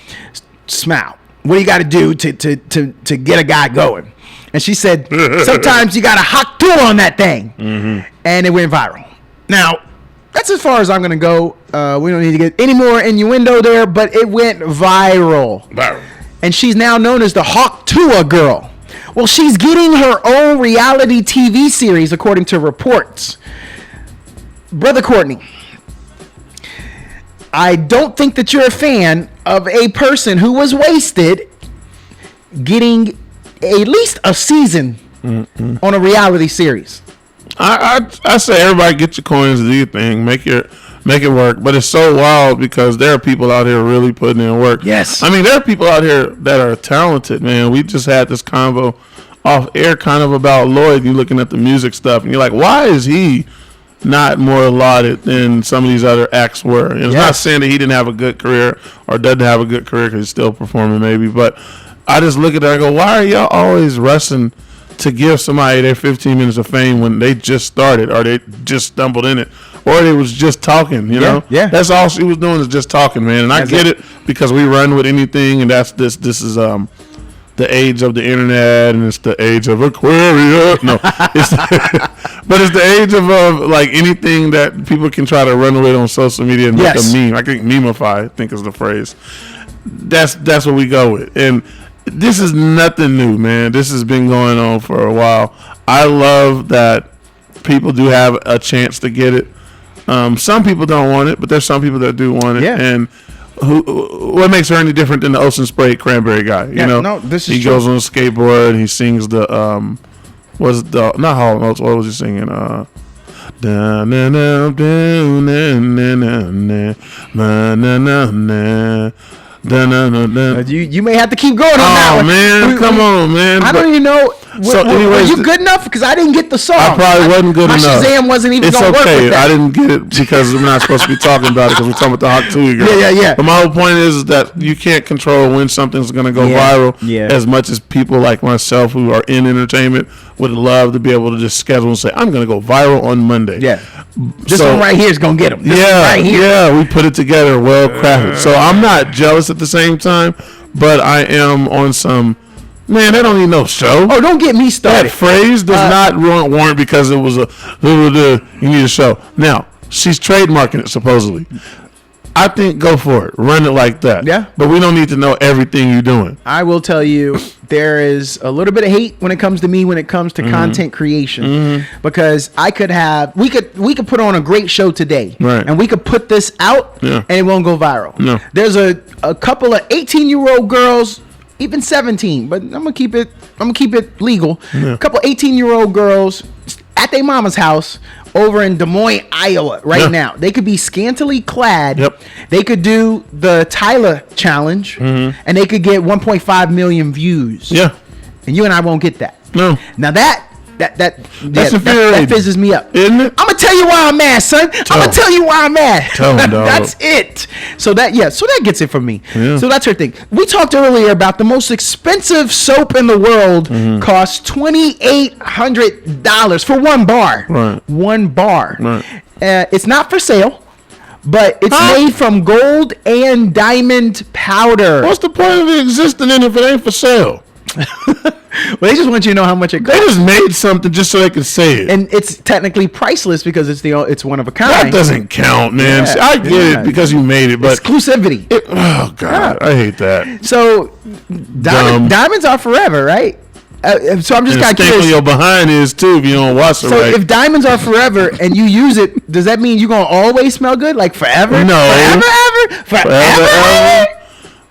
smile? What do you got to do to get a guy going?" And she said, "Sometimes you got to hot tool on that thing." And it went viral. Now, that's as far as I'm going to go. We don't need to get any more innuendo there, but it went viral. And she's now known as the Hawk Tuah girl. Well, she's getting her own reality TV series, according to reports. Brother Courtney, I don't think that you're a fan of a person who was wasted getting at least a season on a reality series. I say everybody get your coins, do your thing, make it work. But it's so wild because there are people out here really putting in work. Yes. I mean, there are people out here that are talented, man. We just had this convo off air kind of about Lloyd. You're looking at the music stuff, and you're like, why is he not more lauded than some of these other acts were? And it's not saying that he didn't have a good career or doesn't have a good career because he's still performing maybe, but I just look at that and go, why are y'all always rushing to give somebody their 15 minutes of fame when they just started or they just stumbled in it or they was just talking, you know? Yeah. That's all she was doing is just talking, man. And I get it because we run with anything, and this is the age of the internet, and it's the age of Aquarius. No, but it's the age of like anything that people can try to run with on social media and make a meme. I think memeify, I think is the phrase. That's what we go with. And this is nothing new, man. This has been going on for a while. I love that people do have a chance to get it. Some people don't want it, but there's some people that do want it. Yeah. And what makes her any different than the Ocean Spray Cranberry guy? You know, no, this is he goes on a skateboard and he sings the not Hall Notes. What was he singing? You may have to keep going on that one. Man, come on, man. I don't even know. Were you good enough? Because I didn't get the song. I probably wasn't good enough. My Shazam wasn't even going to work with that. I didn't get it because we're not supposed to be talking about it because we're talking about the Hawk Tuah girl. Yeah. But my whole point is that you can't control when something's going to go viral as much as people like myself who are in entertainment would love to be able to just schedule and say, I'm going to go viral on Monday. Yeah. This one right here is going to get them. Yeah, we put it together well crafted. So I'm not jealous at the same time, but I am on some, man, they don't need no show. Oh, don't get me started. That phrase does not warrant because it was you need a show. Now, she's trademarking it supposedly. I think go for it. Run it like that. Yeah. But we don't need to know everything you're doing. I will tell you, there is a little bit of hate when it comes to me when it comes to content creation. Because we could put on a great show today. Right. And we could put this out and it won't go viral. No. There's a couple of 18-year-old girls, even 17, but I'm gonna keep it legal. A couple 18-year-old girls at their mama's house over in Des Moines, Iowa right now. They could be scantily clad. Yep. They could do the Tyler challenge and they could get 1.5 million views. Yeah. And you and I won't get that. No. Now that infuriating. fizzes me up. Isn't it? I'm gonna tell you why I'm mad, son. I'm gonna tell you why I'm mad. Tell him, dog. That's it. So that gets it from me. Yeah. So that's her thing. We talked earlier about the most expensive soap in the world costs $2,800 for one bar. Right. One bar. Right. It's not for sale, but it's made from gold and diamond powder. What's the point of it existing in if it ain't for sale? Well, they just want you to know how much it costs. They just made something just so they could say it. And it's technically priceless because it's one of a kind. That doesn't count, man. See, I get it because you made it, but exclusivity. Oh God, I hate that. So diamonds are forever, right? So I'm just kind of curious. On your behind is too if you don't wash it right. So if diamonds are forever and you use it, does that mean you're gonna always smell good, like forever? No, forever.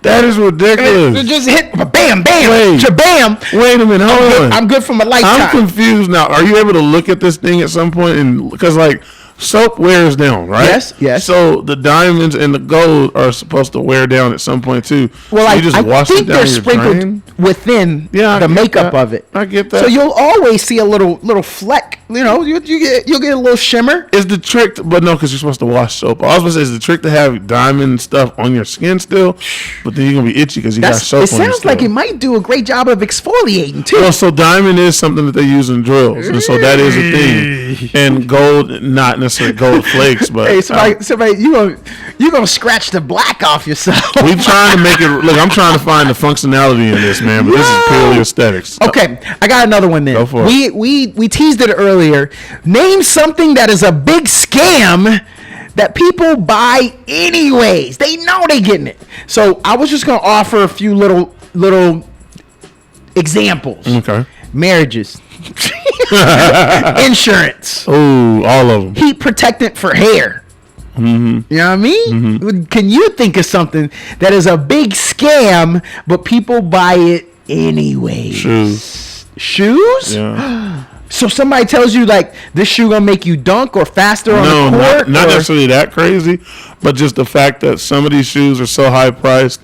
That is ridiculous. Just hit bam, bam, shabam. Wait a minute, hold on. I'm good from a lifetime. I'm confused now. Are you able to look at this thing at some point? And because like soap wears down, right? Yes. So the diamonds and the gold are supposed to wear down at some point too. Well, so you just wash think it down they're your sprinkled drain? within the makeup of it. I get that. So you'll always see a little fleck. You'll get a little shimmer. Is the trick, but no, because you're supposed to wash soap. I was going to say, is the trick to have diamond stuff on your skin still, but then you're going to be itchy because you got soap on your skin. It sounds like it might do a great job of exfoliating too. Well, so diamond is something that they use in drills, and so that is a thing. And gold, not necessarily gold flakes, but hey, somebody, you gonna scratch the black off yourself. We trying to make it. Look, I'm trying to find the functionality in this, man, but this is purely aesthetics. Okay, I got another one then. Go for it. We teased it earlier. Name something that is a big scam that people buy anyways. They know they getting it. So I was just gonna offer a few little examples. Okay. Marriages. Insurance. Oh, all of them. Heat protectant for hair. Mm-hmm. You know what I mean? Mm-hmm. Can you think of something that is a big scam, but people buy it anyway? Shoes? Yeah. So somebody tells you like this shoe gonna make you dunk or faster on the court? Not necessarily that crazy, but just the fact that some of these shoes are so high priced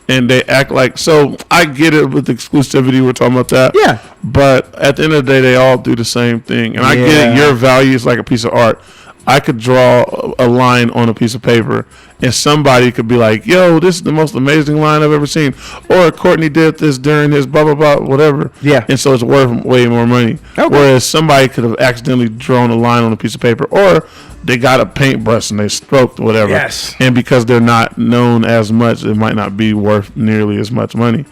and they act like, so I get it with exclusivity, we're talking about that. Yeah. But at the end of the day, they all do the same thing. And I get it, your value is like a piece of art. I could draw a line on a piece of paper and somebody could be like, yo, this is the most amazing line I've ever seen. Or Courtney did this during his blah, blah, blah, whatever. Yeah. And so it's worth way more money. Okay. Whereas somebody could have accidentally drawn a line on a piece of paper, or they got a paintbrush and they stroked whatever. Yes. And because they're not known as much, it might not be worth nearly as much money.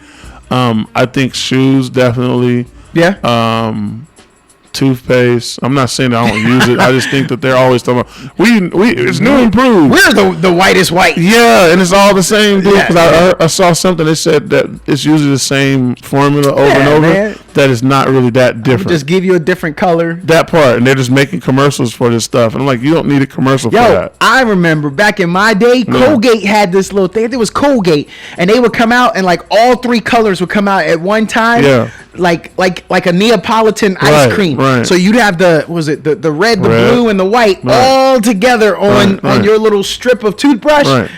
I think shoes definitely. Yeah. Toothpaste. I'm not saying that I don't use it. I just think that they're always talking about it's new and improved. We're the whitest white. Yeah, and it's all the same thing. Because I saw something that said that it's usually the same formula over and over. Man. That is not really that different. Just give you a different color. That part, and they're just making commercials for this stuff. And I'm like, you don't need a commercial for that. I remember back in my day, Colgate had this little thing. It was Colgate, and they would come out, and like all three colors would come out at one time. Yeah. Like a Neapolitan ice cream. Right. So you'd have the red, the blue, and the white all together on your little strip of toothbrush. Right.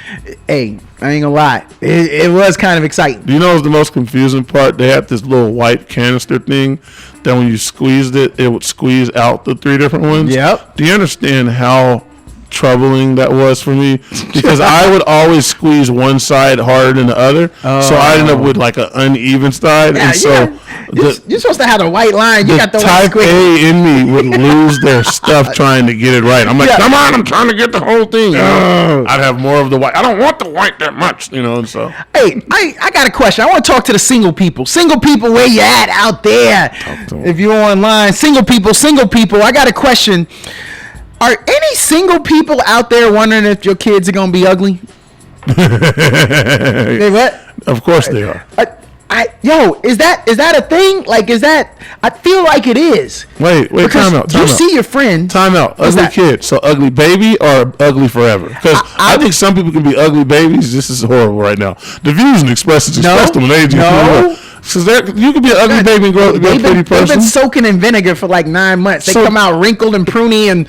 Hey, I ain't gonna lie, it was kind of exciting. Do you know what's the most confusing part? They had this little white canister thing that when you squeezed it, it would squeeze out the three different ones. Yep. Do you understand how troubling that was for me? Because I would always squeeze one side harder than the other, so I ended up with like an uneven side. Yeah, and so you're supposed to have a white line. You got the type white A in me would lose their stuff trying to get it right. I'm like, come on, I'm trying to get the whole thing. I'd have more of the white. I don't want the white that much, and so. Hey, I got a question. I want to talk to the single people. Single people, where you at out there? If you're online, single people, I got a question. Are any single people out there wondering if your kids are gonna be ugly? Hey, what? Of course they are. Is that a thing? Like, is that? I feel like it is. Wait, time out. You see your friend. Time out. Ugly kid. So ugly baby or ugly forever? Because I think some people can be ugly babies. This is horrible right now. The views and expressions expressed on an age. No. So you could be an ugly baby and grow up to be a pretty person. They've been soaking in vinegar for like 9 months. They come out wrinkled and pruny and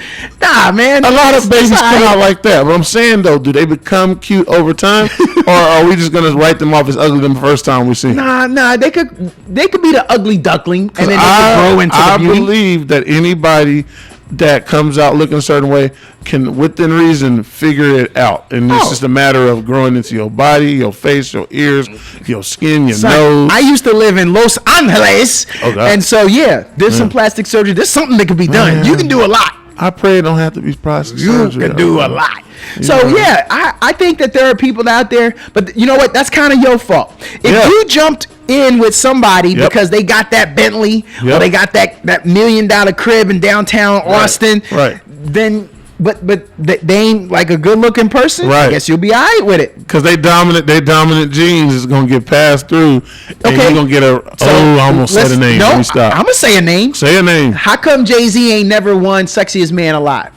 man. A lot of babies come out like that. But I'm saying though, do they become cute over time, or are we just gonna write them off as ugly the first time we see them? Nah. They could be the ugly duckling, and then they could grow into the beauty. I believe that anybody that comes out looking a certain way can, within reason, figure it out. And it's just a matter of growing into your body, your face, your ears, your skin, your nose. I used to live in Los Angeles. And so, there's some plastic surgery. There's something that can be done. You can do a lot. I pray it don't have to be plastic surgery. You can do a lot. So, I think that there are people out there, but you know what? That's kind of your fault. If you jumped in with somebody because they got that Bentley or they got that $1 million crib in downtown Austin, then but they ain't like a good looking person, I guess you'll be all right with it. Because they dominant genes is going to get passed through, and you're going to get I almost said a name. No, Let me stop. I'm going to say a name. Say a name. How come Jay-Z ain't never won Sexiest Man Alive?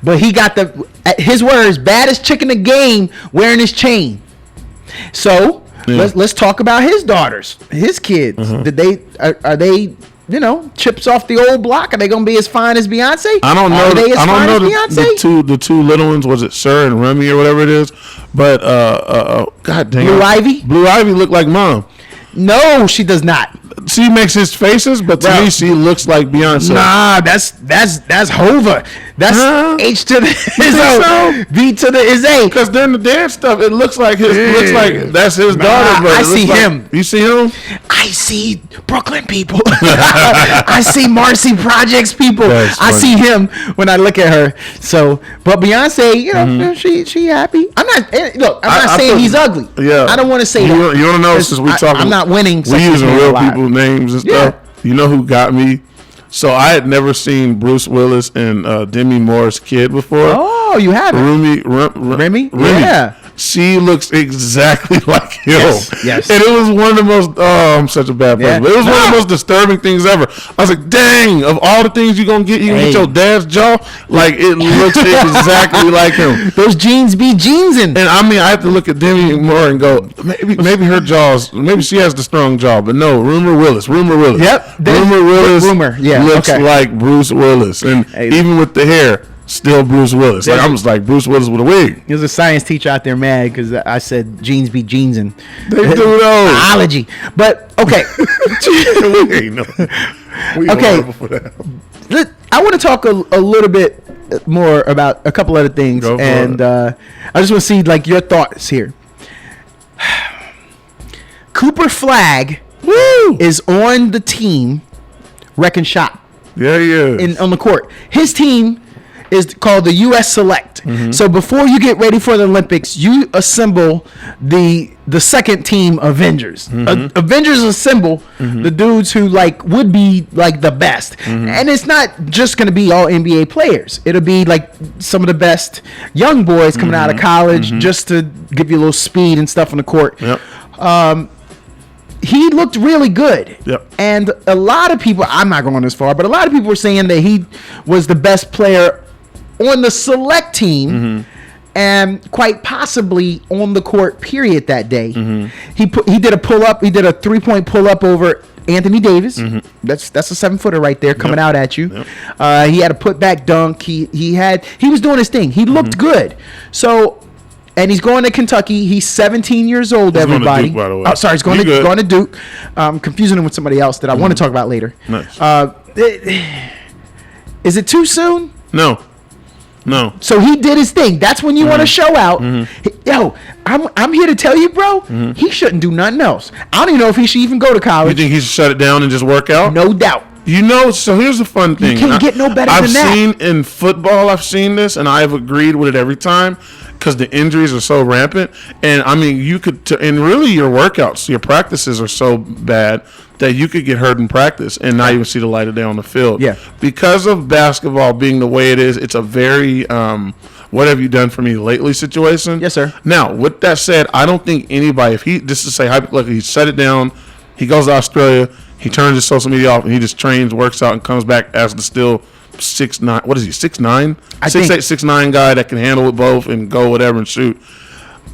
But he got his words, baddest chick in the game wearing his chain. So let's talk about his daughters, his kids. Are they chips off the old block? Are they gonna be as fine as Beyonce? I don't know. Are they as I don't fine know as Beyonce? the two little ones. Was it Sir and Remy or whatever it is? But God dang, Blue Ivy looked like mom. No, she does not. She makes his faces, but to me, she looks like Beyonce. Nah, that's Hova. That's H to the so? B to the is A. Because during the dance stuff, it looks like that's his daughter. But I see him. You see him? I see Brooklyn people. I see Marcy Projects people. I see him when I look at her. So, but Beyonce, she happy. I'm not saying he's ugly. Yeah, I don't want to say that. You want to know since we talking? I'm not winning. We using real people names and stuff. You know who got me? So I had never seen Bruce Willis and Demi Moore's kid before. Oh, you haven't? Remy? Yeah. She looks exactly like him. Yes. And it was one of the most, I'm such a bad person. But it was one of the most disturbing things ever. I was like, dang, of all the things you're going to get, get your dad's jaw. Like, it looks exactly like him. Those jeans be jeansing. And I mean, I have to look at Demi Moore and go, maybe her jaw's, maybe she has the strong jaw. But no, Rumor Willis. Yep. Rumor Willis looks okay. like Bruce Willis. And even with the hair, still Bruce Willis. Like, I'm just like Bruce Willis with a wig. There's a science teacher out there mad because I said jeans be jeansing. They do those. Biology. But, okay. I want to talk a little bit more about a couple other things. And I just want to see, like, your thoughts here. Cooper Flagg is on the team wrecking shop. Yeah, he is. On the court. His team is called the U.S. Select. So before you get ready for the Olympics, you assemble the second team Avengers. Avengers assemble the dudes who would be like the best. And it's not just going to be all NBA players. It'll be like some of the best young boys coming out of college just to give you a little speed and stuff on the court. Yep. He looked really good. Yep. And a lot of people, I'm not going this far, but a lot of people were saying that he was the best player on the select team and quite possibly on the court period that day. He did a pull-up. He did a 3-point pull-up over Anthony Davis. That's a 7-footer right there coming out at you. He had a put-back dunk. He was doing his thing. He looked good. So... And he's going to Kentucky. He's 17 years old, everybody. Going to Duke, by the way. Oh, sorry. He's going to Duke. I'm confusing him with somebody else that I want to talk about later. Nice. Is it too soon? No. So he did his thing. That's when you want to show out. Yo, I'm here to tell you, bro, he shouldn't do nothing else. I don't even know if he should even go to college. You think he should shut it down and just work out? No doubt. So here's the fun thing. You can't get no better than that. I've seen in football, this, and I've agreed with it every time because the injuries are so rampant. And, I mean, and really your workouts, your practices are so bad that you could get hurt in practice and not even see the light of day on the field. Yeah. Because of basketball being the way it is, it's a very what have you done for me lately situation. Yes, sir. Now, with that said, I don't think anybody, if he, just to say hypothetically, he shut it down, he goes to Australia, he turns his social media off, and he just trains, works out, and comes back as the still 6'9". What is he? 6'9"? 6'8", 6'9" guy that can handle it both and go whatever and shoot.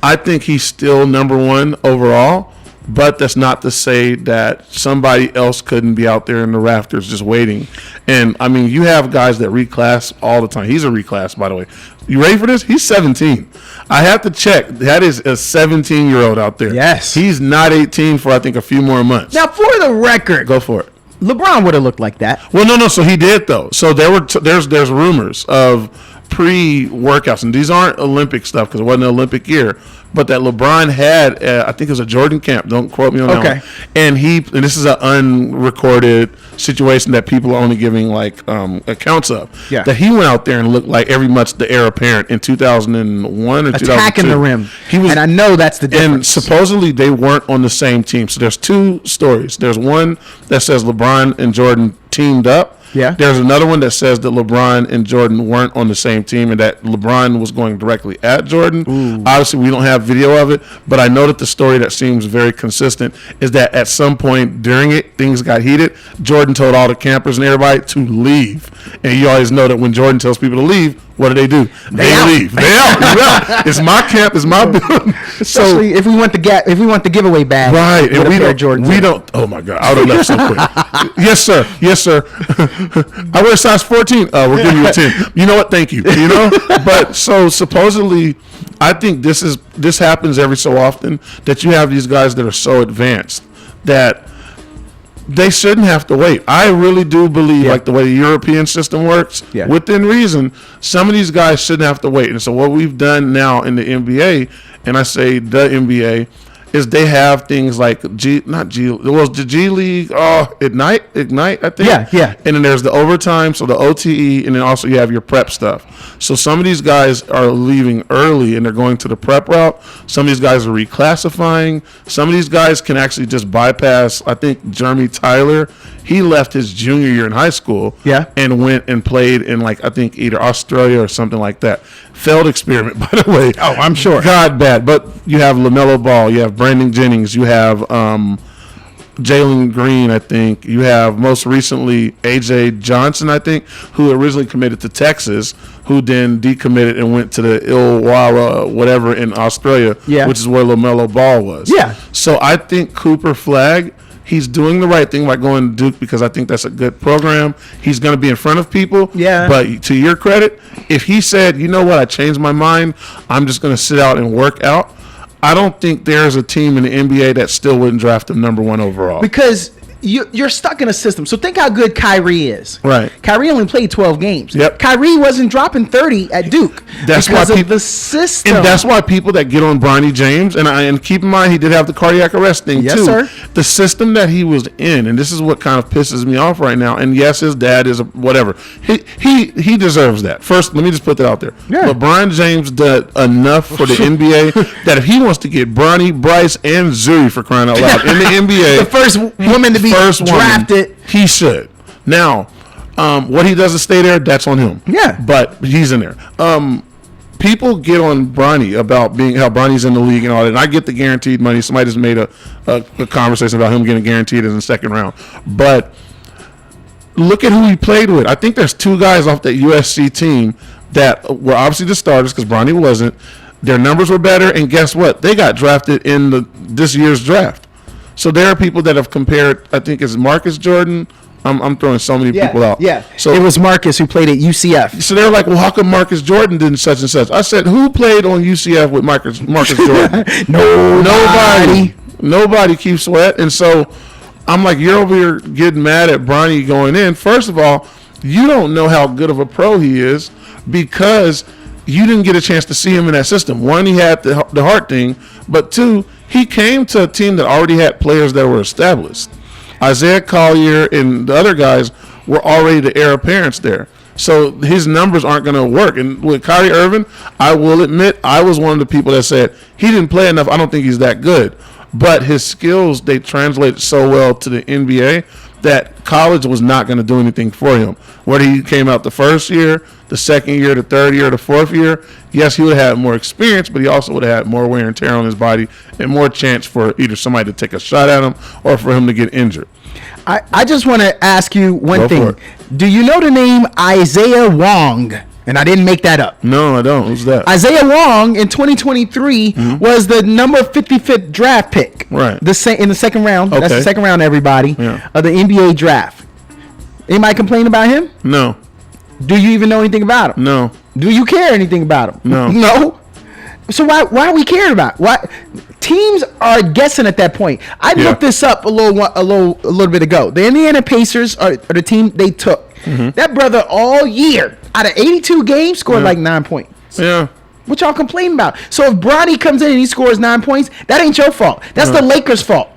I think he's still number one overall, but that's not to say that somebody else couldn't be out there in the rafters just waiting. And I mean, you have guys that reclass all the time. He's a reclass, by the way. You ready for this? He's 17. I have to check. That is a 17-year-old out there. Yes. He's not 18 for, I think, a few more months. Now, for the record. Go for it. LeBron would have looked like that. Well, no. So he did, though. So there's rumors of pre-workouts, and these aren't Olympic stuff because it wasn't an Olympic year, but that LeBron had, I think it was a Jordan camp. Don't quote me on that one. And this is an unrecorded situation that people are only giving accounts of. Yeah. That he went out there and looked like every much the heir apparent in 2001 or 2002. Attacking the rim. And I know that's the difference. And supposedly they weren't on the same team. So there's two stories. There's one that says LeBron and Jordan teamed up. Yeah. There's another one that says that LeBron and Jordan weren't on the same team and that LeBron was going directly at Jordan. Ooh. Obviously, we don't have video of it, but I know that the story that seems very consistent is that at some point during it, things got heated. Jordan told all the campers and everybody to leave. And you always know that when Jordan tells people to leave, What do? They leave. They out. It's my camp. It's my building. Especially if we want the giveaway bag. Right. And we don't. Oh my God. I would have left so quick. Yes, sir. Yes, sir. I wear size 14. We're giving you a 10. You know what? Thank you. You know. But so supposedly, I think this happens every so often that you have these guys that are so advanced that they shouldn't have to wait. I really do believe, like the way the European system works, within reason, some of these guys shouldn't have to wait. And so what we've done now in the NBA, and I say the NBA, is they have things like the G League, Ignite, I think. Yeah. And then there's the overtime, so the OTE, and then also you have your prep stuff. So some of these guys are leaving early and they're going to the prep route. Some of these guys are reclassifying. Some of these guys can actually just bypass. I think Jeremy Tyler, he left his junior year in high school and went and played in, like, I think either Australia or something like that. Failed experiment, by the way. Oh, I'm sure. God, bad. But you have LaMelo Ball. You have Brandon Jennings. You have Jalen Green, I think. You have most recently A.J. Johnson, I think, who originally committed to Texas, who then decommitted and went to the Illawarra, whatever, in Australia, which is where LaMelo Ball was. Yeah. So I think Cooper Flagg, he's doing the right thing by going to Duke because I think that's a good program. He's going to be in front of people. Yeah. But to your credit, if he said, you know what, I changed my mind, I'm just going to sit out and work out, I don't think there's a team in the NBA that still wouldn't draft him number 1 overall. Because you're stuck in a system. So think how good Kyrie is. Right. Kyrie only played 12 games. Yep. Kyrie wasn't dropping 30 at Duke because of the system. And that's why people that get on Bronny James, and keep in mind he did have the cardiac arrest thing too. Sir. The system that he was in, and this is what kind of pisses me off right now. And yes, his dad is whatever. He deserves that. First, let me just put that out there. Yeah. But Brian James did enough for the NBA that if he wants to get Bronny, Bryce, and Zuri, for crying out loud, in the NBA, the first woman to be drafted, he should. Now, what he does to stay there, that's on him. Yeah. But he's in there. People get on Bronny about how Bronny's in the league and all that. And I get the guaranteed money. Somebody just made a conversation about him getting guaranteed in the second round. But look at who he played with. I think there's 2 guys off that USC team that were obviously the starters because Bronny wasn't. Their numbers were better. And guess what? They got drafted in this year's draft. So there are people that have compared, I think it's Marcus Jordan. I'm throwing so many people out. Yeah. So it was Marcus who played at UCF. So they're like, well, how come Marcus Jordan didn't such and such? I said, who played on UCF with Marcus Jordan? Nobody keeps sweat. And so I'm like, you're over here getting mad at Bronny going in. First of all, you don't know how good of a pro he is because you didn't get a chance to see him in that system. 1, he had the heart thing, but 2, he came to a team that already had players that were established. Isaiah Collier and the other guys were already the heir apparents there. So his numbers aren't going to work. And with Kyrie Irving, I will admit, I was one of the people that said, he didn't play enough, I don't think he's that good. But his skills, they translated so well to the NBA that college was not going to do anything for him. Whether he came out the first year, the second year, the third year, the fourth year, yes, he would have had more experience, but he also would have had more wear and tear on his body and more chance for either somebody to take a shot at him or for him to get injured. I just want to ask you one thing. Do you know the name Isaiah Wong? And I didn't make that up. No, I don't. Who's that? Isaiah Wong in 2023 was the number 55th draft pick. Right. In the second round. Okay. That's the second round, everybody, of the NBA draft. Anybody complain about him? No. Do you even know anything about him? No. Do you care anything about him? No. No? So why are we caring about it? Why teams are guessing at that point? I looked this up a little bit ago. The Indiana Pacers are the team they took. That brother all year out of 82 games scored like 9 points. Yeah. What y'all complaining about? So if Bronny comes in and he scores 9 points, that ain't your fault. That's the Lakers' fault.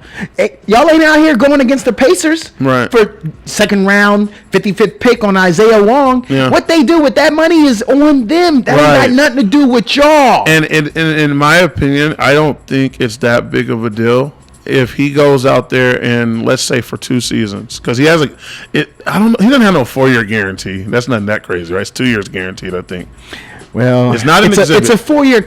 Y'all ain't out here going against the Pacers for second round 55th pick on Isaiah Wong. What they do with that money is on them. That ain't got nothing to do with y'all. And in my opinion, I don't think it's that big of a deal if he goes out there and let's say for 2 seasons, because he has he doesn't have no 4-year guarantee. That's not that crazy, right? It's 2 years guaranteed, I think. Well, it's not an exhibit. It's a 4-year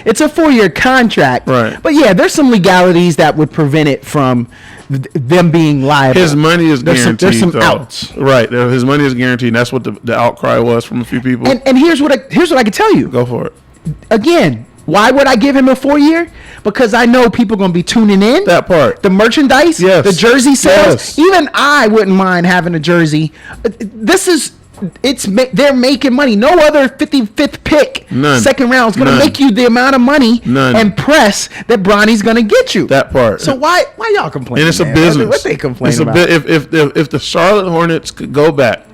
it's a 4-year contract. Right. But yeah, there's some legalities that would prevent it from them being liable. His money is guaranteed. There's some outs. Right. His money is guaranteed. And that's what the outcry was from a few people. And here's what I can tell you. Go for it. Again, why would I give him a 4-year? Because I know people are going to be tuning in. That part. The merchandise, yes. The jersey sales. Yes. Even I wouldn't mind having a jersey. They're making money. No other 55th pick, second round is going to make you the amount of money and press that Bronny's going to get you. That part. So why y'all complaining? And it's a business. What they complaining about? If the Charlotte Hornets could go back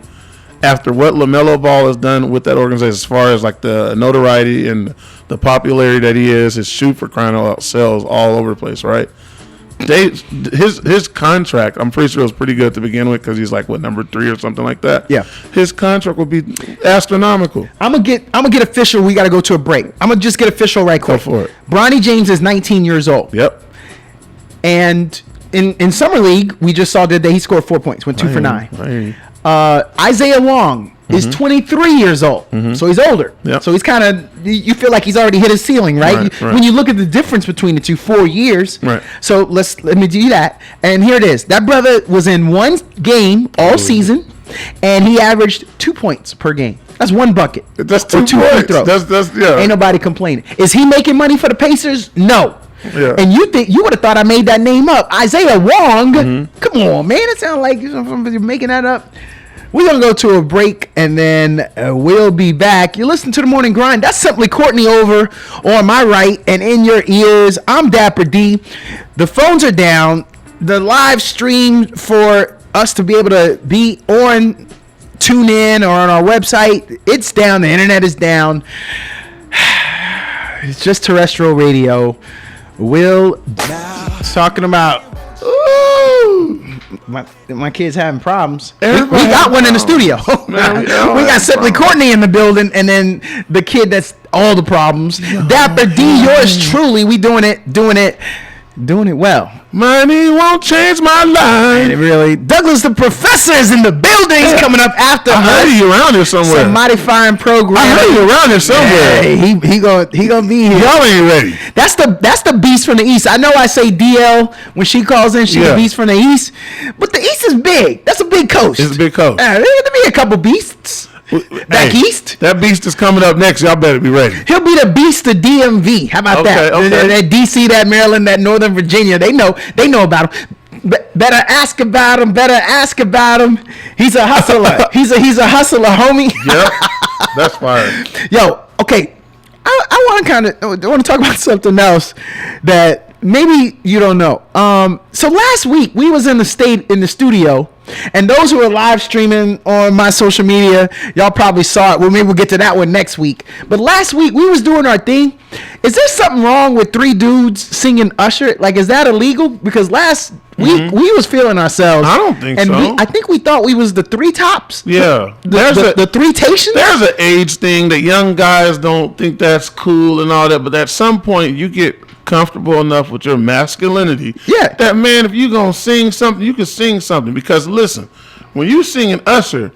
after what LaMelo Ball has done with that organization, as far as like the notoriety and the popularity that he is, his shoot for crying out sells all over the place, right? His contract, I'm pretty sure it was pretty good to begin with because he's like number 3 or something like that. Yeah, his contract would be astronomical. I'm gonna get official. We got to go to a break. I'm gonna just get official right quick. Go for it. Bronny James is 19 years old. Yep. And in summer league, we just saw that he scored 4 points, went 2 for 9. Isaiah Long is 23 years old, so he's older. Yep. So he's kind of, you feel like he's already hit his ceiling, right? When you look at the difference between the two, 4 years. Right. So let me do that. And here it is. That brother was in one game all season, and he averaged 2 points per game. That's one bucket. That's 2 free points. throws. That's yeah. Ain't nobody complaining. Is he making money for the Pacers? No. Yeah. And you would have thought I made that name up. Isaiah Wong. Come on, man. It sounds like you're making that up. We're going to go to a break, and then we'll be back. You listen to The Morning Grind. That's Simply Courtney over on my right and in your ears. I'm Dapper D. The phones are down. The live stream for us to be able to be on TuneIn or on our website, it's down. The internet is down. It's just terrestrial radio. Will talking about my kids having problems. We got one in the studio. We got Simply Courtney in the building, and then the kid that's all the problems. Dapper D, yours truly. We doing it well. Money won't change my life. And it really. Douglas the Professor is in the building. He's coming up after I heard you around here somewhere. Some modifying program. I heard you around here somewhere. Yeah, he gonna be here. Y'all ain't ready. That's the beast from the east. I know I say DL when she calls in. She's the beast from the east, but the east is big. That's a big coast. It's a big coast. There's gonna be a couple beasts back east. That beast is coming up next. Y'all better be ready. He'll be the beast of DMV. How about that? Okay. That DC, that Maryland, that Northern Virginia. They know about him. Better ask about him. He's a hustler. he's a hustler, homie. Yep. That's fire. Yo, okay. I want to talk about something else that maybe you don't know. So last week we was in the studio, and those who are live streaming on my social media, y'all probably saw it. Well, maybe we'll get to that one next week. But last week we was doing our thing. Is there something wrong with 3 dudes singing Usher? Like, is that illegal? Because last week we was feeling ourselves. I don't think so. I think we thought we was the 3 tops. Yeah. The 3-tations? There's an age thing that young guys don't think that's cool and all that, but at some point you get comfortable enough with your masculinity. Yeah. That, man, if you gonna sing something, you can sing something. Because listen, when you singing Usher,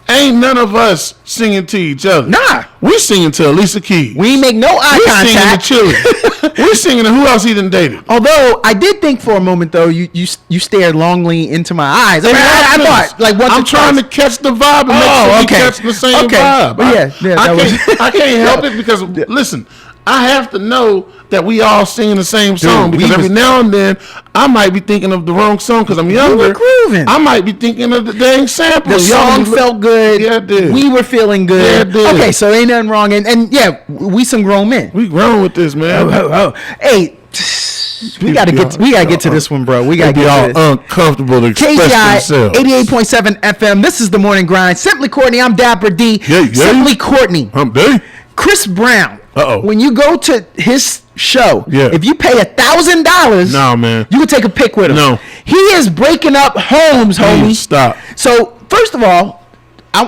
ain't none of us singing to each other. Nah. We singing to Alicia Keys. We make no eye contact. We singing to Chili. We singing to who else he done dated. Although I did think for a moment though, you stared longly into my eyes. I thought like I'm trying to catch the vibe and make sure we catch the same vibe. But I can't help it because listen, I have to know that we all singing the same song, because every now and then I might be thinking of the wrong song because I'm younger. We were grooving. I might be thinking of the dang sample. The song felt good. Yeah, it did. We were feeling good. Yeah, it did. Okay, so ain't nothing wrong. And yeah, we some grown men. We grown with this, man. Hey, we gotta get to this one, bro. We gotta get all to this. Uncomfortable to express themselves. 88.7 FM. This is The Morning Grind. Simply Courtney. I'm Dapper D. Simply Courtney. I'm D. Chris Brown. When you go to his show, yeah, if you pay $1,000, no, man, you can take a pic with him. No, he is breaking up homes, homie. Stop. So first of all,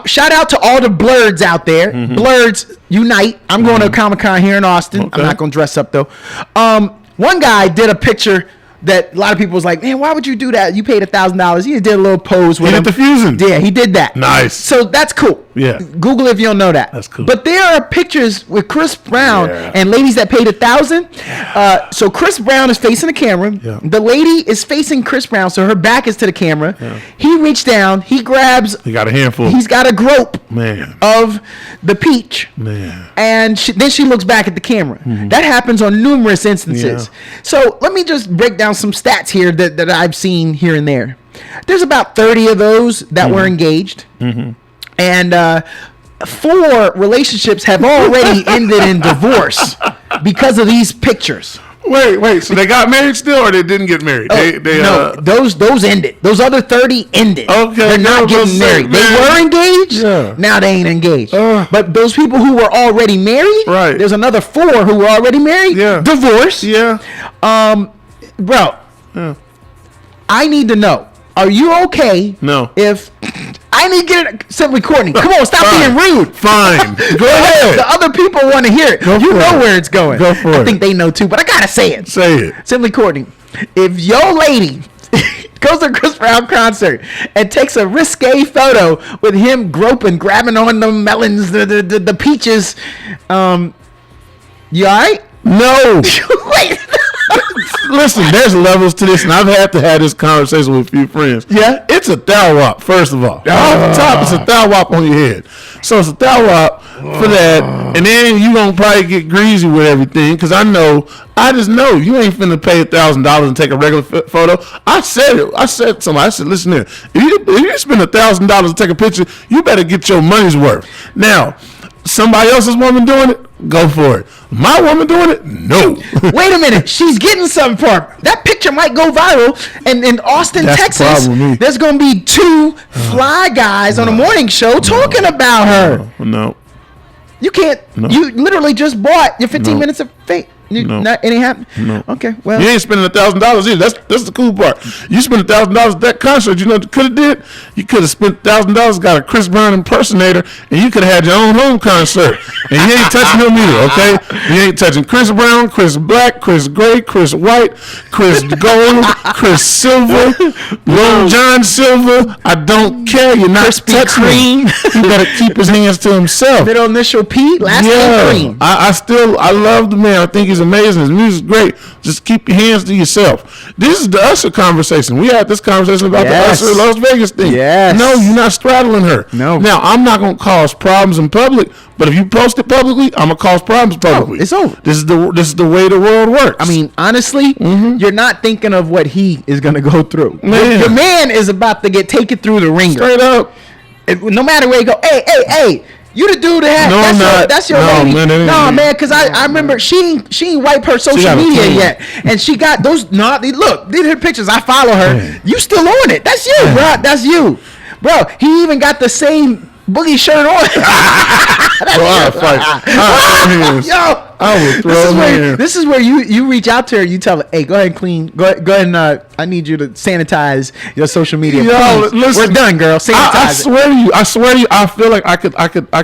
shout out to all the blurs out there. Blurs unite. I'm going to Comic-Con here in Austin. Okay. I'm not going to dress up though. One guy did a picture that a lot of people was like, man, why would you do that? You paid $1,000. He did a little pose with him. Diffusing. Yeah, he did that. Nice. So that's cool. Yeah. Google if you don't know that. That's cool. But there are pictures with Chris Brown and ladies that paid $1,000. So Chris Brown is facing the camera. Yeah. The lady is facing Chris Brown, so her back is to the camera. Yeah. He reached down. He grabs. He got a handful. He's got a grope of the peach. Man. And then she looks back at the camera. Mm-hmm. That happens on numerous instances. Yeah. So let me just break down some stats here that I've seen here and there. There's about 30 of those that were engaged. Mm-hmm. And 4 relationships have already ended in divorce because of these pictures. Wait. So they got married still, or they didn't get married? No, those ended. Those other 30 ended. Okay, they're not getting married. They were engaged. Yeah. Now they ain't engaged. But those people who were already married, right? There's another 4 who were already married. Yeah. Divorce. Yeah. Bro. Yeah. I need to know. Are you okay? No. If I need to get it, Simply Courtney. Come on, stop being rude. Fine. Go ahead. The other people want to hear it. You know where it's going. Go for it. I think they know too, but I gotta say it. Say it. Simply Courtney. If your lady goes to a Chris Brown concert and takes a risque photo with him grabbing on the melons, the peaches, you all right? No. Wait. Listen, there's levels to this, and I've had to have this conversation with a few friends. Yeah, it's a thou wop. First of all, off the top, it's a thou wop on your head. So it's a thou wop for that, and then you gonna probably get greasy with everything because I just know you ain't finna pay $1,000 and take a regular photo. I said it. I said something. I said, listen here, if you spend $1,000 to take a picture, you better get your money's worth. Now, somebody else's woman doing it, go for it. My woman doing it, no. Wait a minute, she's getting something for her. That picture might go viral, and in Austin, Texas, there's gonna be 2 fly guys on a morning show talking about her. No. You can't. No. You literally just bought your 15 minutes of fame. It ain't happening. No. Okay. Well, you ain't spending $1,000 either. That's the cool part. You spent $1,000 at that concert. You know what you could have did? You could have spent $1,000, got a Chris Brown impersonator, and you could have had your own home concert. And you ain't touching him either. Okay? You ain't touching Chris Brown, Chris Black, Chris Gray, Chris White, Chris Gold, Chris Silver, Long John Silver. I don't care. You're not touching him. He better keep his hands to himself. Middle initial P, last name Cream. I love the man. I think he's amazing. His music's great. Just keep your hands to yourself. This is the Usher conversation. We had this conversation about the Usher Las Vegas thing. Yes. No, you're not straddling her. No. Now, I'm not going to cause problems in public, but if you post it publicly, I'm going to cause problems publicly. It's over. This is the way the world works. I mean, honestly, you're not thinking of what he is going to go through. Man. Your man is about to get taken through the ringer. Straight up. No matter where you go, hey. You the dude that had that's your lady. Man, because I remember she ain't wiped her social media yet, and she got those. Look, these are her pictures. I follow her. Man. You still on it? That's you, bro. That's you, bro. He even got the same boogie shirt on. Yo. I would throw this is where you reach out to her. You tell her, "Hey, go ahead and clean. Go ahead and I need you to sanitize your social media. Yo, listen, we're done, girl. Sanitize I swear to you. I feel like I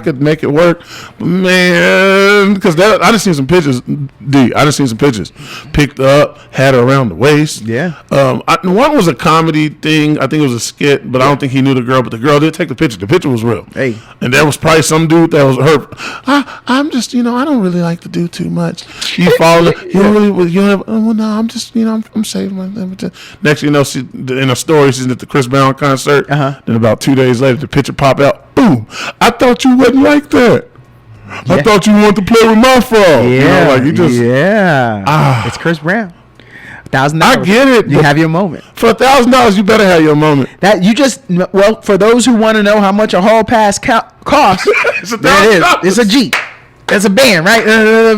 could make it work, man. Because I just seen some pictures. I just seen some pictures. Picked up, had her around the waist. Yeah. One was a comedy thing. I think it was a skit, but I don't think he knew the girl. But the girl did take the picture. The picture was real. Hey. And there was probably some dude that was her. I'm just, I don't really like to do too much. You follow it. You don't really. Well, no, I'm just. I'm saving my. Next, she in a story, she's at the Chris Brown concert. Then about 2 days later, the picture pop out. Boom! I thought you wasn't like that. I thought you wanted to play with my phone. Yeah. It's Chris Brown. $1,000. I get it. You have your moment. For $1,000, you better have your moment. For those who want to know how much a hall pass costs, it's a G. It's a band, right?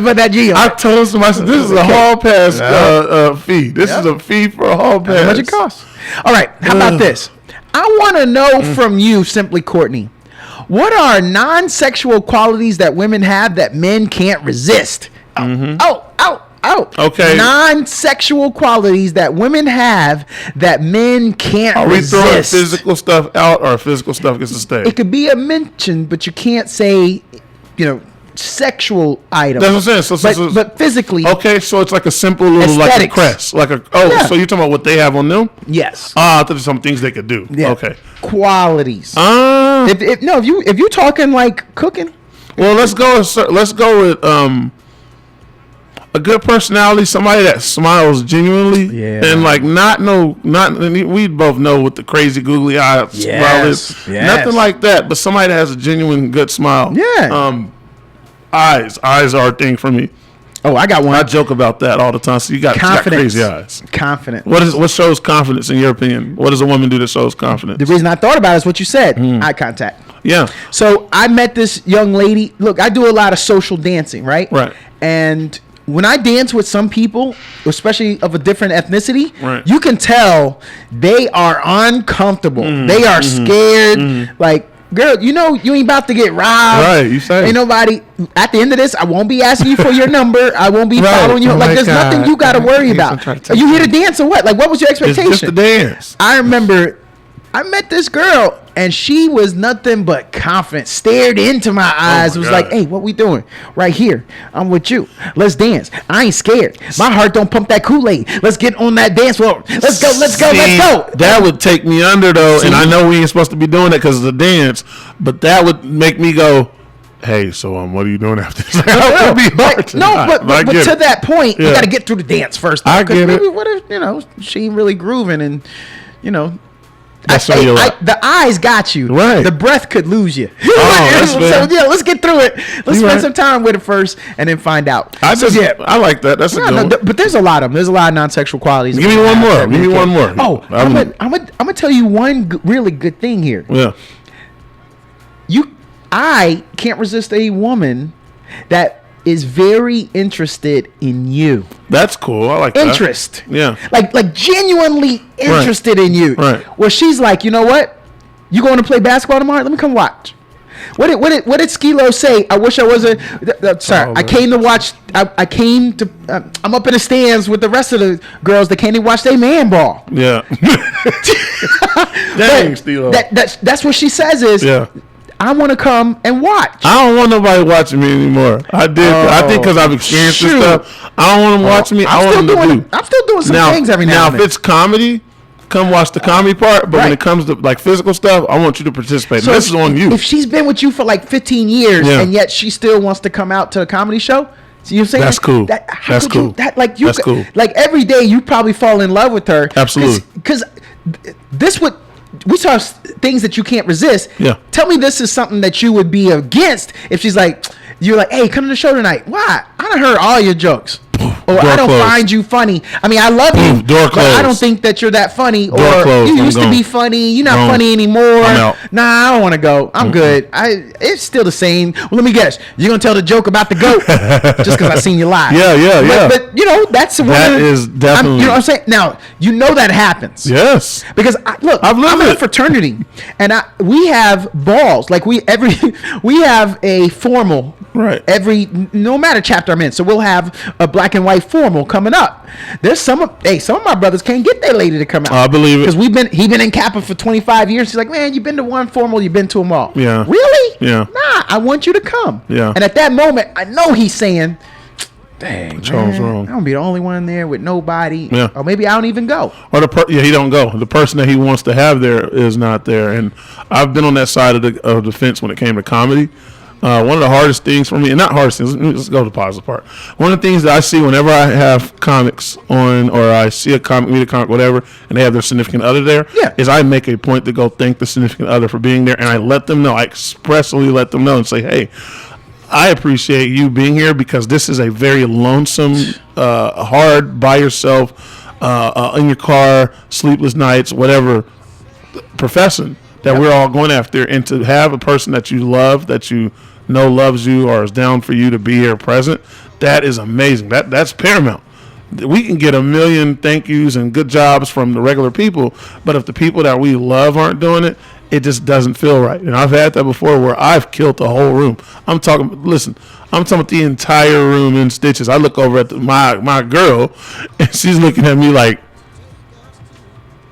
Put that G on. I told somebody, this is a hall pass fee. This is a fee for a hall pass. How much it costs? All right. How about this? I want to know from you, Simply Courtney, what are non-sexual qualities that women have that men can't resist? Okay. Non-sexual qualities that women have that men can't resist. Are we throwing physical stuff out, or physical stuff gets to stay? It could be a mention, but you can't say, sexual items. That's what I'm saying. But physically. Okay, so it's like a simple little aesthetics. like a crest. So you're talking about what they have on them? Yes. I thought there's some things they could do. Yeah. Okay. Qualities. If you talking like cooking. Well, let's go with a good personality, somebody that smiles genuinely, and like not we both know what the crazy googly eyes smile is. Nothing like that, but somebody that has a genuine good smile. Yeah. Eyes are a thing for me. Oh, I got one. I joke about that all the time. So you got crazy eyes. Confidence. What shows confidence in your opinion? What does a woman do that shows confidence? The reason I thought about it is what you said. Eye contact. Yeah. So I met this young lady. Look, I do a lot of social dancing, right? Right. And when I dance with some people, especially of a different ethnicity, right, you can tell they are uncomfortable. They are scared. Like, girl, you know you ain't about to get robbed. Right, you say. Ain't nobody. At the end of this, I won't be asking you for your number. I won't be following you. Like, there's nothing you got to worry about. Are you here to dance or what? Like, what was your expectation? It's just a dance. I remember I met this girl, and she was nothing but confident. Stared into my eyes. Was like, hey, what we doing? Right here. I'm with you. Let's dance. I ain't scared. My heart don't pump that Kool-Aid. Let's get on that dance floor. Let's go. Let's go. Let's go. That would take me under, though. And I know we ain't supposed to be doing that because of the dance. But that would make me go, hey, so what are you doing after this? But to that point, you got to get through the dance first. I get it. What if, she ain't really grooving and, the eyes got you. Right. The breath could lose you. So let's get through it. Let's spend some time with it first and then find out. I like that. That's a good one. But there's a lot of them. There's a lot of non-sexual qualities. Give me one more. Oh, I'm gonna tell you one really good thing here. Yeah. I can't resist a woman that is very interested in you. That's cool. I like that. Interest. Yeah. Like genuinely interested in you. Right. Where she's like, you know what? You going to play basketball tomorrow? Let me come watch. What did Skilo say? I wish I was I came to watch. I'm up in the stands with the rest of the girls that came to watch their man ball. Yeah. Dang, Skilo. That's what she says is. Yeah. I want to come and watch. I don't want nobody watching me anymore. I think because I've experienced this stuff. I don't want them watching me. I'm still doing some things every now and then. Now, if it's comedy, come watch the comedy part. But when it comes to like physical stuff, I want you to participate. So this is on you. If she's been with you for like 15 years and yet she still wants to come out to a comedy show, so you're saying that's cool. That's cool. That's cool. Like every day you probably fall in love with her. Absolutely. Because this would. We saw things that you can't resist. Yeah. Tell me this is something that you would be against if she's like, you're like, hey, come to the show tonight. Why? I done heard all your jokes. Or I don't find you funny. I mean, I love you, but I don't think that you're that funny. Or you used to be funny. You're not funny anymore. I'm out. Nah, I don't want to go. I'm good. It's still the same. Well, let me guess. You're going to tell the joke about the goat just because I seen you live. Yeah. But that's one that is definitely. You know what I'm saying? Now, you know that happens. Yes. Because I'm in a fraternity, and we have balls. Like we have a formal. Right. No matter chapter I'm in, so we'll have a black and white formal coming up. There's some of my brothers can't get their lady to come out. I believe it because he been in Kappa for 25 years. He's like, man, you've been to one formal, you've been to them all. Yeah. Really? Yeah. Nah, I want you to come. Yeah. And at that moment, I know he's saying, dang, Charles wrong. I'm gonna be the only one there with nobody. Yeah. Or maybe I don't even go. Or he don't go. The person that he wants to have there is not there. And I've been on that side of the fence when it came to comedy. One of the hardest things for me, and not hardest things, let's go to the positive part. One of the things that I see whenever I have comics on, or I see a comic, meet a comic, whatever, and they have their significant other there, is I make a point to go thank the significant other for being there, and I let them know, I expressly let them know and say, hey, I appreciate you being here because this is a very lonesome, hard, by yourself, in your car, sleepless nights, whatever profession that we're all going after, and to have a person that you love, that you know loves you or is down for you to be here present, that is amazing. That's paramount. We can get a million thank yous and good jobs from the regular people, but if the people that we love aren't doing it, it just doesn't feel right. And I've had that before where I've killed the whole room. I'm talking about the entire room in stitches. I look over at my girl, and she's looking at me like,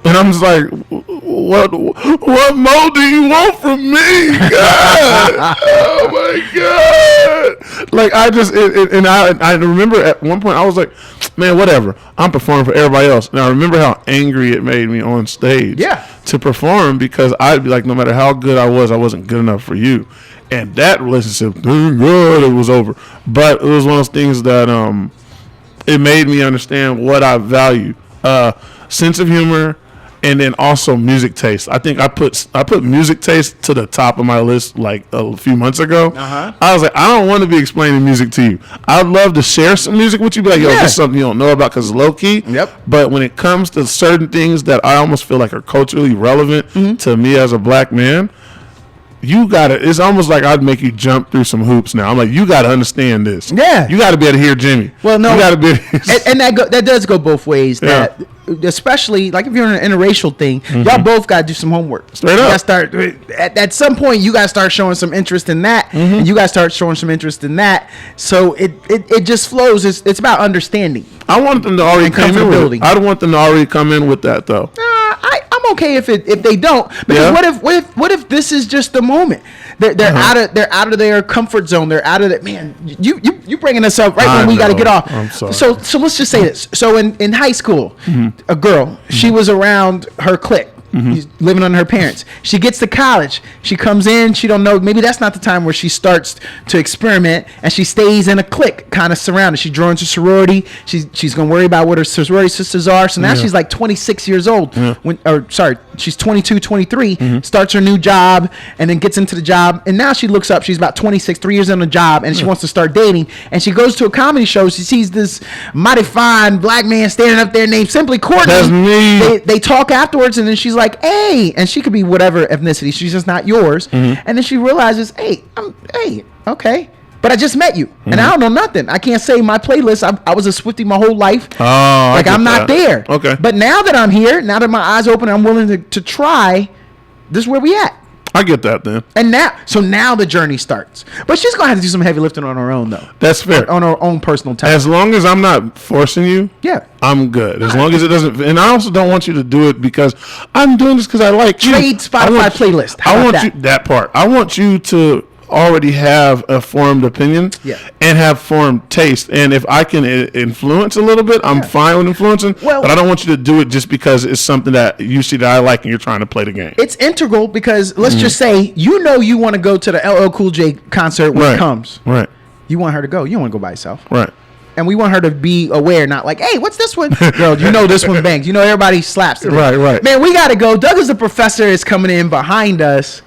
and I'm just like, what more do you want from me? God. Oh my God. Like I remember at one point I was like, man, whatever. I'm performing for everybody else. And I remember how angry it made me on stage. Yeah. to perform because I'd be like, no matter how good I wasn't good enough for you. And that relationship, it was over. But it was one of those things that it made me understand what I value. Sense of humor, and then also music taste. I think I put music taste to the top of my list like a few months ago. I was like, I don't want to be explaining music to you. I'd love to share some music with you, be like, yo, this is something you don't know about because it's low key. Yep. But when it comes to certain things that I almost feel like are culturally relevant to me as a black man, you gotta. It's almost like I'd make you jump through some hoops now. I'm like, you gotta understand this. Yeah, you gotta be able to hear Jimmy. Well, no, you gotta be. and that does go both ways. That especially like if you're in an interracial thing, y'all both gotta do some homework. Straight up. You start at some point. You gotta start showing some interest in that, and you gotta start showing some interest in that. So it just flows. It's about understanding. I want them to already come in with it. I don't want them to already come in with that though. I'm okay if they don't, because what if this is just the moment? They're out of their comfort zone. They're out of that. Man, you bringing us up right when we got to get off. I'm sorry. So let's just say this. So in high school, a girl, she was around her clique. Living on her parents. She gets to college. She comes in. She don't know. Maybe that's not the time where she starts to experiment, and she stays in a clique, kind of surrounded. She joins a sorority. She's gonna worry about what her sorority sisters are. So now she's like 26 years old. She's 22, 23. Starts her new job, and then gets into the job. And now she looks up. She's about 26, 3 years in the job, and she wants to start dating. And she goes to a comedy show. She sees this mighty fine black man standing up there named Simply Courtney. That's me. They talk afterwards, and then she's like, hey, and she could be whatever ethnicity, she's just not yours. And then she realizes, hey, okay, but I just met you, and I don't know nothing. I can't say my playlist. I was a Swiftie my whole life. Like I'm not there. Okay, but now that I'm here, now that my eyes open, I'm willing to try. This is where we at. I get that then. And now the journey starts. But she's gonna have to do some heavy lifting on her own though. That's fair. On her own personal time. As long as I'm not forcing you, I'm good. As long as it doesn't. And I also don't want you to do it because I'm doing this because I like you. Trade Spotify playlist. I want you that part. I want you to already have a formed opinion and have formed taste. And if I can influence a little bit, I'm fine with influencing. But I don't want you to do it just because it's something that you see that I like and you're trying to play the game. It's integral because let's just say you want to go to the LL Cool J concert when it comes. Right. You want her to go. You don't want to go by yourself. Right. And we want her to be aware, not like, hey, what's this one? Girl, you know this one bangs. You know everybody slaps today. Right. Man, we got to go. Douglas the Professor is coming in behind us.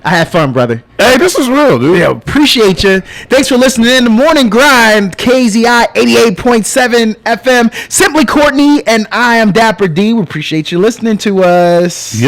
I had fun, brother. Hey, this is real, dude. Yeah, appreciate you. Thanks for listening in. The Morning Grind, KZI 88.7 FM. Simply Courtney, and I am Dapper D. We appreciate you listening to us.